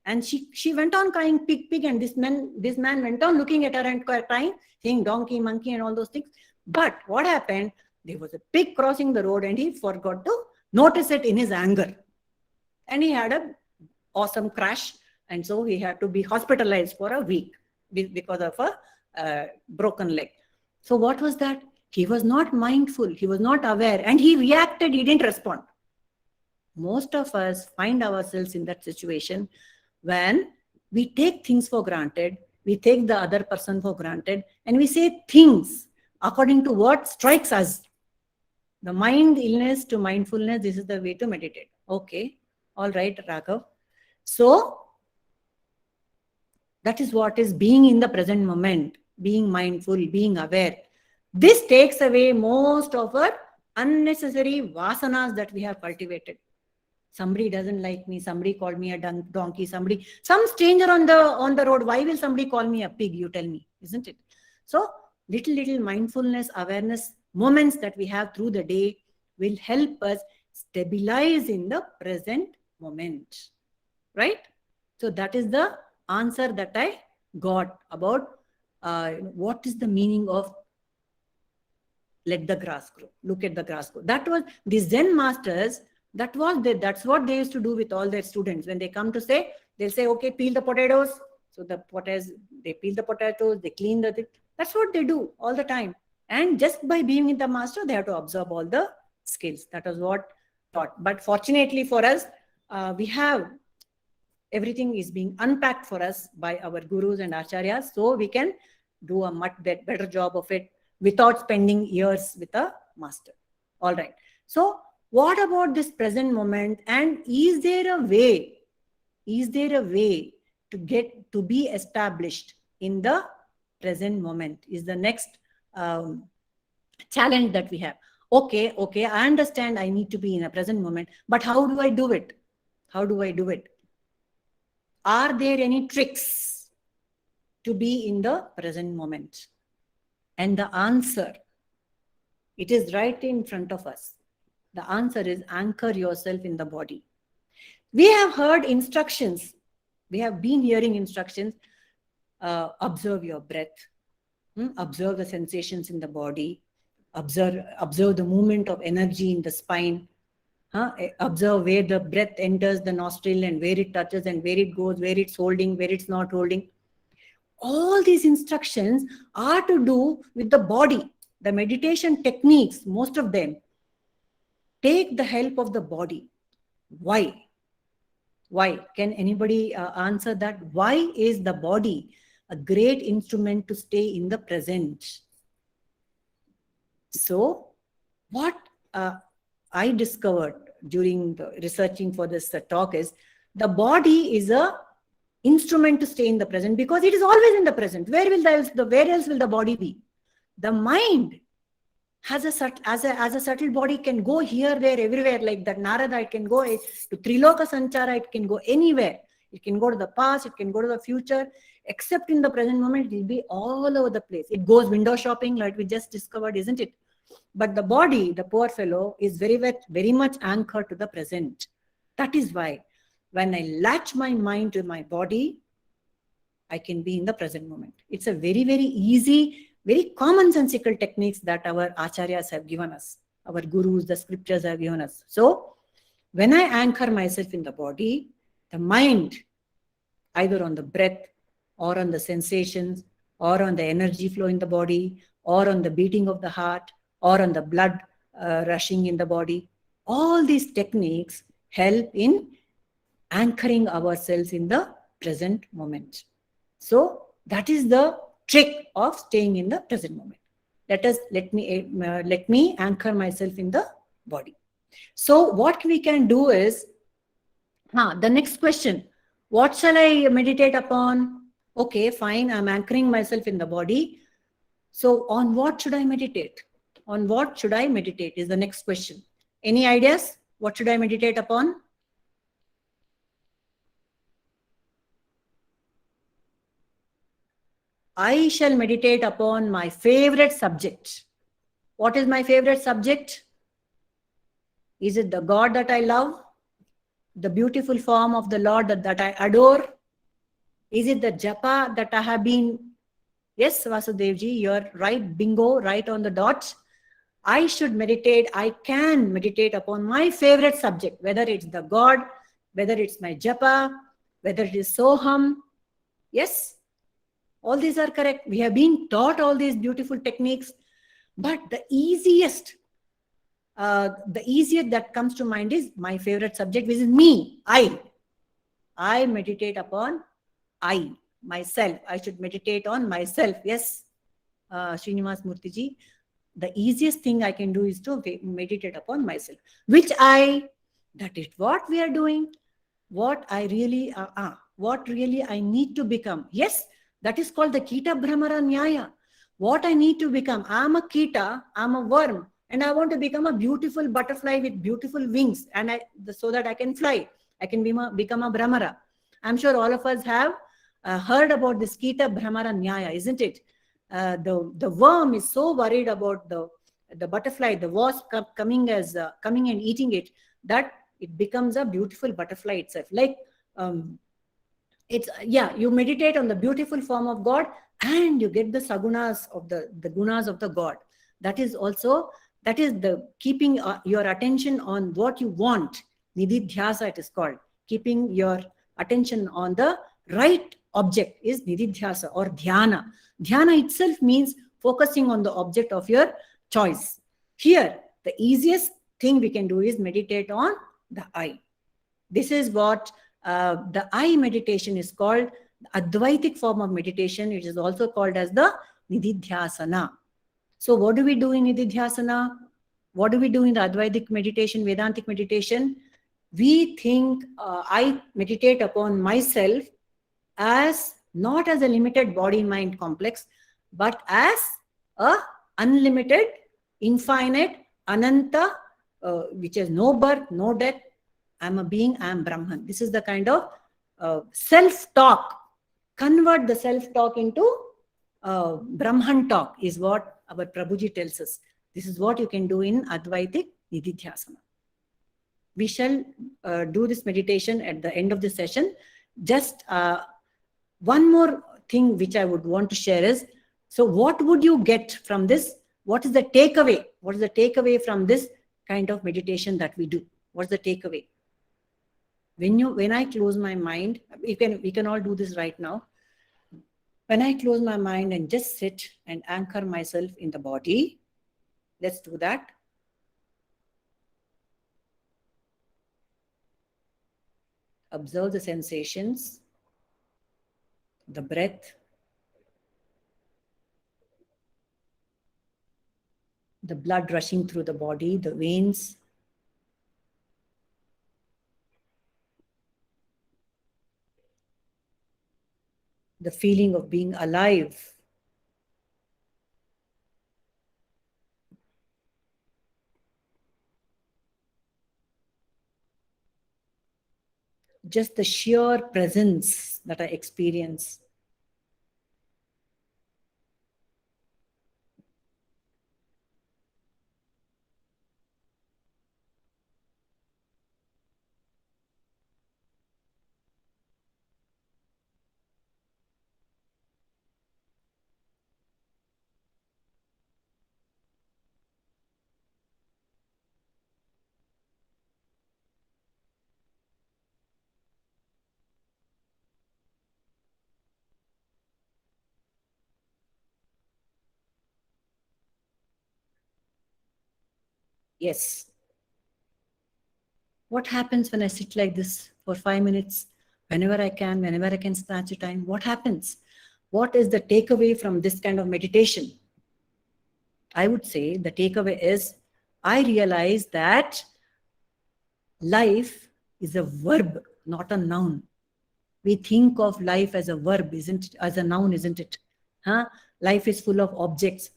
And she went on crying, pig, pig. And this man went on looking at her and crying, saying donkey, monkey, and all those things. But what happened? There was a pig crossing the road and he forgot to notice it in his anger. And he had an awesome crash. And so he had to be hospitalized for a week because of a broken leg. So what was that? He was not mindful. He was not aware. And he reacted. He didn't respond. Most of us find ourselves in that situation when we take things for granted, we take the other person for granted, and we say things according to what strikes us. The mind illness to mindfulness, this is the way to meditate. Okay, all right, Raghav. So, that is what is being in the present moment, being mindful, being aware. This takes away most of our unnecessary vasanas that we have cultivated. Somebody doesn't like me, somebody called me a donkey, some stranger on the road, why will somebody call me a pig, you tell me, isn't it? So little mindfulness, awareness moments that we have through the day will help us stabilize in the present moment, right? So that is the answer that I got about what is the meaning of let the grass grow, look at the grass grow. That was the Zen masters. That's what they used to do with all their students. When they come to say, they'll say, okay, peel the potatoes. So they peel the potatoes, they clean the. That's what they do all the time. And just by being with the master, they have to absorb all the skills. That was what taught. But fortunately for us, we have everything is being unpacked for us by our gurus and acharyas. So we can do a much better job of it without spending years with a master. All right. So what about this present moment? And is there a way to be established in the present moment? Is the next challenge that we have. Okay, I understand I need to be in a present moment, but how do I do it? Are there any tricks to be in the present moment? And the answer, it is right in front of us. The answer is anchor yourself in the body. We have heard instructions. We have been hearing instructions. Observe your breath. Observe the sensations in the body. Observe the movement of energy in the spine. Observe where the breath enters the nostril and where it touches and where it goes, where it's holding, where it's not holding. All these instructions are to do with the body. The meditation techniques, most of them, take the help of the body. Why? Why? Can anybody answer that? Why is the body a great instrument to stay in the present? So, what I discovered during the researching for this talk is the body is a instrument to stay in the present because it is always in the present. Where else will the body be? The mind has a subtle body, can go here, there, everywhere. Like that Narada, it can go to Triloka Sanchara, it can go anywhere. It can go to the past, it can go to the future. Except in the present moment, it will be all over the place. It goes window shopping, like we just discovered, isn't it? But the body, the poor fellow, is very much anchored to the present. That is why when I latch my mind to my body, I can be in the present moment. It's a very, very easy, very commonsensical techniques that our acharyas have given us, our gurus, the scriptures have given us. So when I anchor myself in the body, the mind, either on the breath or on the sensations or on the energy flow in the body or on the beating of the heart or on the blood rushing in the body, all these techniques help in anchoring ourselves in the present moment. So that is the trick of staying in the present moment. Let me anchor myself in the body. So what we can do is, the next question, what shall I meditate upon? Okay, fine, I'm anchoring myself in the body. So on what should I meditate? On what should I meditate is the next question. Any ideas? What should I meditate upon? I shall meditate upon my favorite subject. What is my favorite subject? Is it the God that I love? The beautiful form of the Lord that I adore? Is it the japa that I have been? Yes, Vasudevji, you're right. Bingo, right on the dot. I should meditate. I can meditate upon my favorite subject, whether it's the God, whether it's my japa, whether it is Soham. Yes, all these are correct. We have been taught all these beautiful techniques, but the easiest that comes to mind is my favorite subject, which is me. I meditate upon myself. I should meditate on myself. Yes, Srinivas Murthyji, the easiest thing I can do is to meditate upon myself. That is what we are doing. What really I need to become. Yes, that is called the Kita Brahmara Nyaya. What I need to become. I'm a Kita, I'm a worm, and I want to become a beautiful butterfly with beautiful wings, and so that I can fly. I can become a Brahmara. I'm sure all of us have heard about this Kita Brahmara Nyaya, isn't it? The worm is so worried about the butterfly, the wasp coming and eating it, that it becomes a beautiful butterfly itself. Like you meditate on the beautiful form of God, and you get the sagunas of the gunas of the God. That is the keeping your attention on what you want. Nididhyasa, it is called. Keeping your attention on the right object is nididhyasa or dhyana. Dhyana itself means focusing on the object of your choice. Here, the easiest thing we can do is meditate on the I. This is what the I meditation is called. The Advaitic form of meditation, it is also called as the Nididhyasana. So what do we do in Nididhyasana? What do we do in the Advaitic meditation, Vedantic meditation? We think I meditate upon myself as not as a limited body-mind complex, but as a unlimited, infinite, ananta, which has no birth, no death. I'm a being, I'm Brahman. This is the kind of self-talk. Convert the self-talk into Brahman talk is what our Prabhuji tells us. This is what you can do in Advaitic Nididhyasana. We shall do this meditation at the end of the session. Just one more thing which I would want to share is, so what would you get from this What is the takeaway? What is the takeaway from this kind of meditation that we do? What's the takeaway? When I close my mind, we can all do this right now. When I close my mind and just sit and anchor myself in the body, let's do that. Observe the sensations, the breath, the blood rushing through the body, the veins. The feeling of being alive. Just the sheer presence that I experience. Yes. What happens when I sit like this for 5 minutes? Whenever I can snatch a time, what happens? What is the takeaway from this kind of meditation? I would say the takeaway is, I realize that life is a verb, not a noun. We think of life as a verb, isn't it? As a noun, isn't it? Huh? Life is full of objects,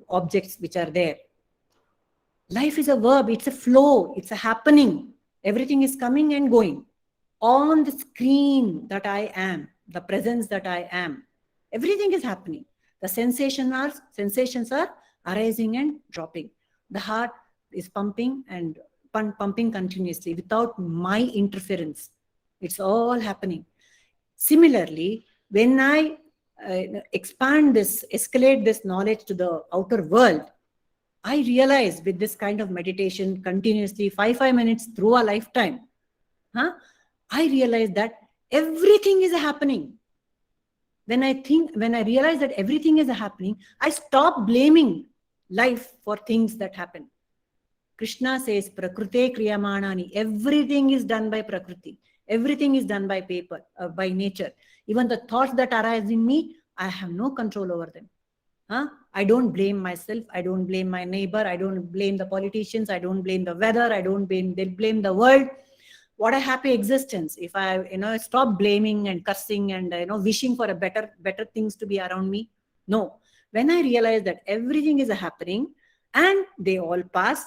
objects which are there. Life is a verb, it's a flow, it's a happening. Everything is coming and going. On the screen that I am, the presence that I am, everything is happening. The sensations are arising and dropping. The heart is pumping and pumping continuously without my interference. It's all happening. Similarly, when I escalate this knowledge to the outer world, I realize with this kind of meditation continuously, 5 minutes through a lifetime, I realize that everything is happening. When I realize that everything is happening, I stop blaming life for things that happen. Krishna says, Prakrute Kriyamanani. Everything is done by Prakriti. Everything is done by by nature. Even the thoughts that arise in me, I have no control over them. I don't blame myself. I don't blame my neighbor. I don't blame the politicians. I don't blame the weather. I don't blame the world. What a happy existence if I stop blaming and cursing and wishing for a better things to be around me. No, when I realize that everything is happening and they all pass,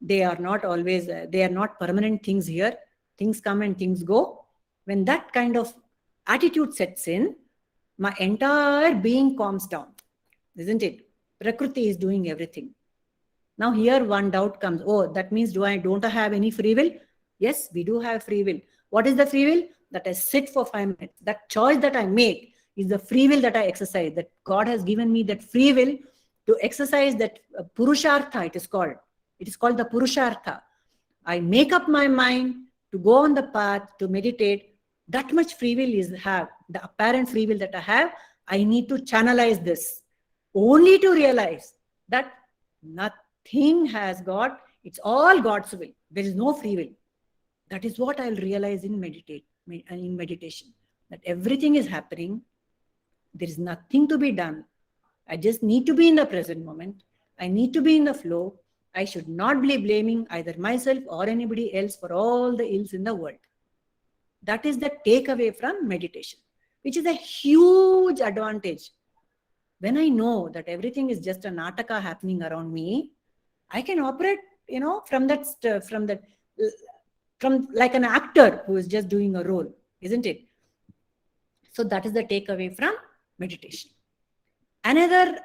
they are not always they are not permanent things here. Things come and things go. When that kind of attitude sets in, my entire being calms down, isn't it? Prakriti is doing everything. Now here one doubt comes. Oh, that means don't I have any free will? Yes, we do have free will. What is the free will? That I sit for 5 minutes. That choice that I make is the free will that I exercise. That God has given me that free will to exercise that Purushartha, it is called. It is called the Purushartha. I make up my mind to go on the path to meditate. That much free will the apparent free will that I have. I need to channelize this only to realize that nothing has God. It's all God's will. There is no free will. That is what I'll realize in meditation. That everything is happening. There is nothing to be done. I just need to be in the present moment. I need to be in the flow. I should not be blaming either myself or anybody else for all the ills in the world. That is the takeaway from meditation, which is a huge advantage. When I know that everything is just a nataka happening around me, I can operate, from like an actor who is just doing a role, isn't it? So that is the takeaway from meditation. Another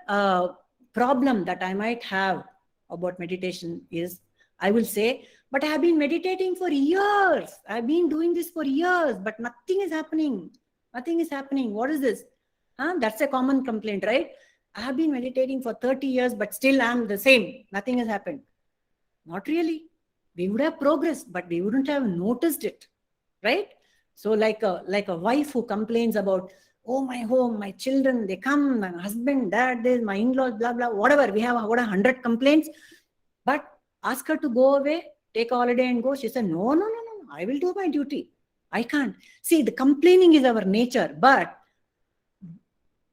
problem that I might have about meditation is, I will say, but I have been meditating for years. I've been doing this for years, but nothing is happening. Nothing is happening. What is this? That's a common complaint, right? I have been meditating for 30 years, but still I'm the same. Nothing has happened. Not really. We would have progressed, but we wouldn't have noticed it, right? So like a wife who complains about, oh, my home, my children, they come, my husband, dad, this, my in-laws, blah, blah, whatever. We have about 100 complaints, but ask her to go away, take a holiday and go. She said, no, I will do my duty. I can't. See, the complaining is our nature, but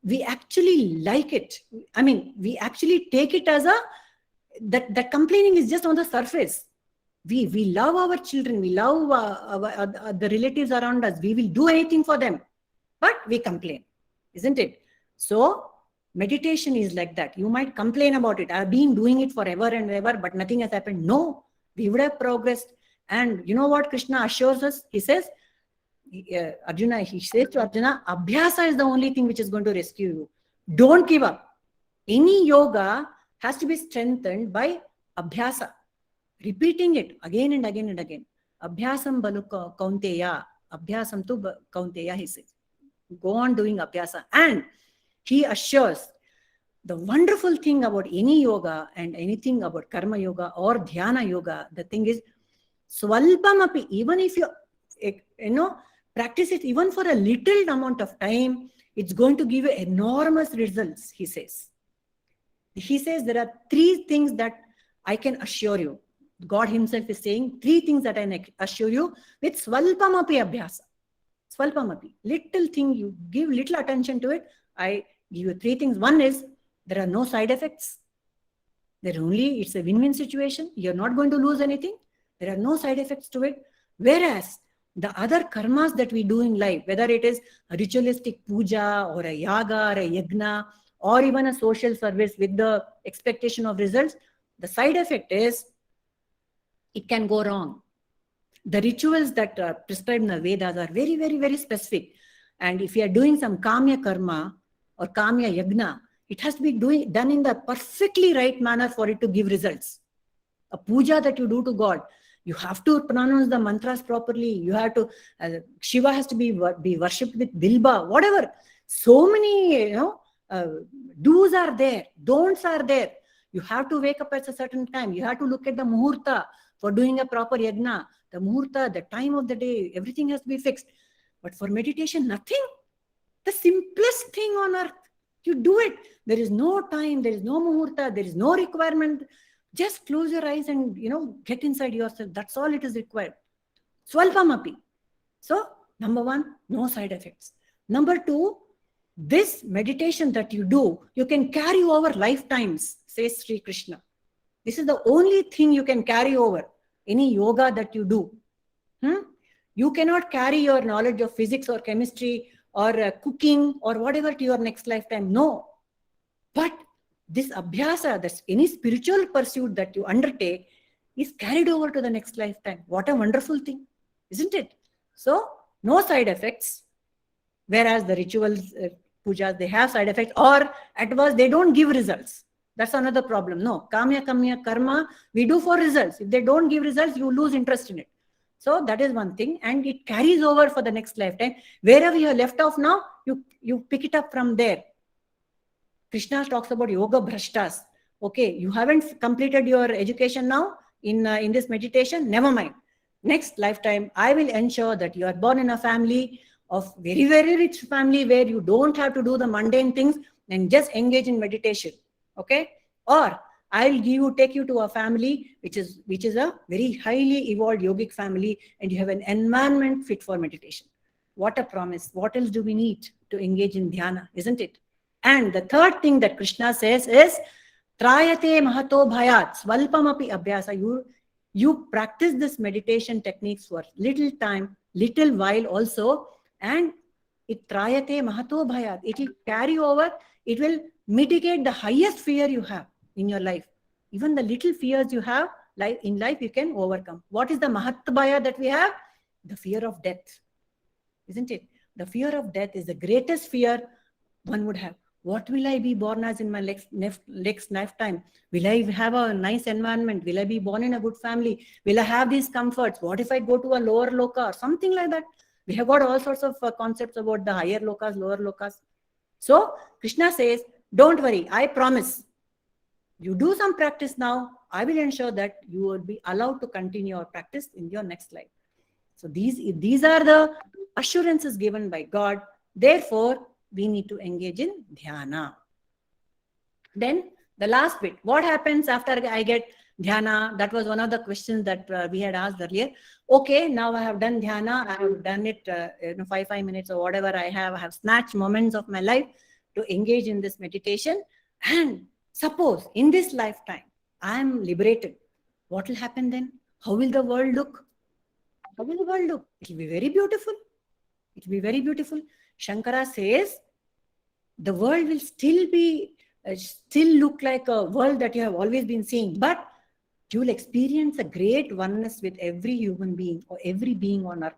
we actually like it. I mean, we actually take it as that complaining is just on the surface. We love our children. We love the relatives around us. We will do anything for them, but we complain, isn't it? So meditation is like that. You might complain about it. I've been doing it forever and ever, but nothing has happened. No, we would have progressed. And you know what Krishna assures us? He says, Arjuna, he says to Arjuna, Abhyasa is the only thing which is going to rescue you. Don't give up. Any yoga has to be strengthened by Abhyasa. Repeating it again and again and again. Abhyasam balu kaunteya. Abhyasam tu kaunteya, he says. Go on doing Abhyasa. And he assures the wonderful thing about any yoga and anything about karma yoga or dhyana yoga, the thing is, swalpamapi, even if you practice it even for a little amount of time, it's going to give you enormous results, he says. He says there are 3 things that I can assure you. God himself is saying 3 things that I assure you with swalpamapi abhyasa. Swalpamapi, little thing, you give little attention to it. I give you 3 things. One is, there are no side effects. It's a win-win situation. You're not going to lose anything. There are no side effects to it. Whereas the other karmas that we do in life, whether it is a ritualistic puja or a yaga or a yagna or even a social service with the expectation of results, the side effect is it can go wrong. The rituals that are prescribed in the Vedas are very, very, very specific. And if you are doing some kamya karma or kamya yagna, it has to be done in the perfectly right manner for it to give results. A puja that you do to God, you have to pronounce the mantras properly. You have to, Shiva has to be worshipped with bilba, whatever. So many, do's are there, don'ts are there. You have to wake up at a certain time. You have to look at the muhurta for doing a proper yagna. The muhurta, the time of the day, everything has to be fixed. But for meditation, nothing. The simplest thing on earth. You do it. There is no time, there is no muhurta, there is no requirement. Just close your eyes and, get inside yourself. That's all it is required. Swalpamapi. So, number 1, no side effects. Number 2, this meditation that you do, you can carry over lifetimes, says Sri Krishna. This is the only thing you can carry over. Any yoga that you do. You cannot carry your knowledge of physics or chemistry or cooking or whatever to your next lifetime. No. But this abhyasa, that's any spiritual pursuit that you undertake, is carried over to the next lifetime. What a wonderful thing, isn't it? So, no side effects. Whereas the rituals, pujas, they have side effects, or at worst, they don't give results. That's another problem. No, kamya, karma, we do for results. If they don't give results, you lose interest in it. So that is one thing, and it carries over for the next lifetime. Wherever you are left off now, you pick it up from there. Krishna talks about yoga bhrashtas. Okay, you haven't completed your education now in this meditation, never mind. Next lifetime, I will ensure that you are born in a family of very, very rich family where you don't have to do the mundane things and just engage in meditation. Okay, or I'll take you to a family which is a very highly evolved yogic family, and you have an environment fit for meditation. What a promise! What else do we need to engage in dhyana, isn't it? And the third thing that Krishna says is trayate mahato bhayat svalpamapi abhyasa. You practice this meditation techniques for little time, little while also, and it trayate mahato bhayat. It will carry over. It will mitigate the highest fear you have in your life. Even the little fears you have in life, you can overcome. What is the mahat bhaya that we have? The fear of death, isn't it? The fear of death is the greatest fear one would have. What will I be born as in my next lifetime? Will I have a nice environment? Will I be born in a good family? Will I have these comforts? What if I go to a lower loka or something like that? We have got all sorts of concepts about the higher lokas, lower lokas. So Krishna says, Don't worry, I promise. You do some practice now, I will ensure that you will be allowed to continue your practice in your next life. So these are the assurances given by God. Therefore, we need to engage in dhyana. Then the last bit, what happens after I get dhyana? That was one of the questions that we had asked earlier. Okay, now I have done dhyana. I have done it 5 minutes or whatever I have snatched moments of my life to engage in this meditation. And suppose in this lifetime, I am liberated. What will happen then? How will the world look? How will the world look? It will be very beautiful. It will be very beautiful. Shankara says the world will still look like a world that you have always been seeing, but you will experience a great oneness with every human being or every being on earth.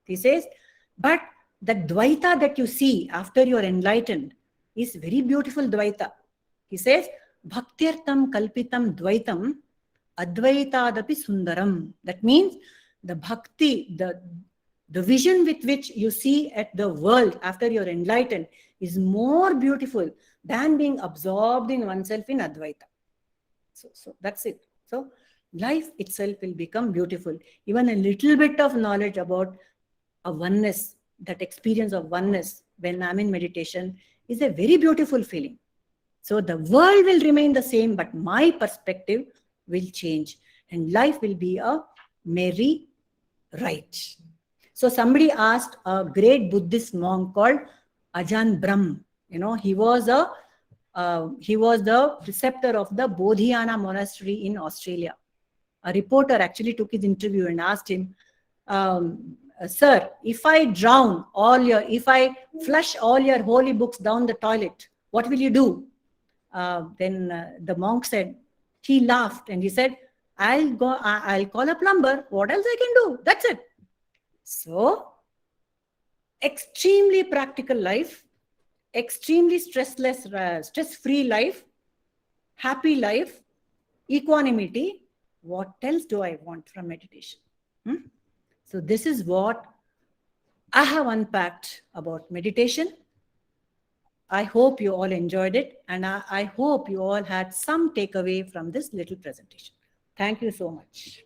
He says, but the Dvaita that you see after you are enlightened is very beautiful Dvaita. He says, Bhaktyartam kalpitam Dvaitam Advaitadapi Sundaram. That means the bhakti, the vision with which you see at the world after you're enlightened is more beautiful than being absorbed in oneself in Advaita. So that's it. So life itself will become beautiful. Even a little bit of knowledge about a oneness, that experience of oneness when I'm in meditation is a very beautiful feeling. So the world will remain the same, but my perspective will change and life will be a merry ride. So somebody asked a great Buddhist monk called Ajahn Brahm. He was the preceptor of the Bodhiana monastery in Australia. A reporter actually took his interview and asked him, sir, if I flush all your holy books down the toilet, what will you do? Then the monk said, he laughed and he said, I'll call a plumber. What else I can do? That's it. So, extremely practical life, extremely stress-free life, happy life, equanimity. What else do I want from meditation? So this is what I have unpacked about meditation. I hope you all enjoyed it, and I hope you all had some takeaway from this little presentation. Thank you so much.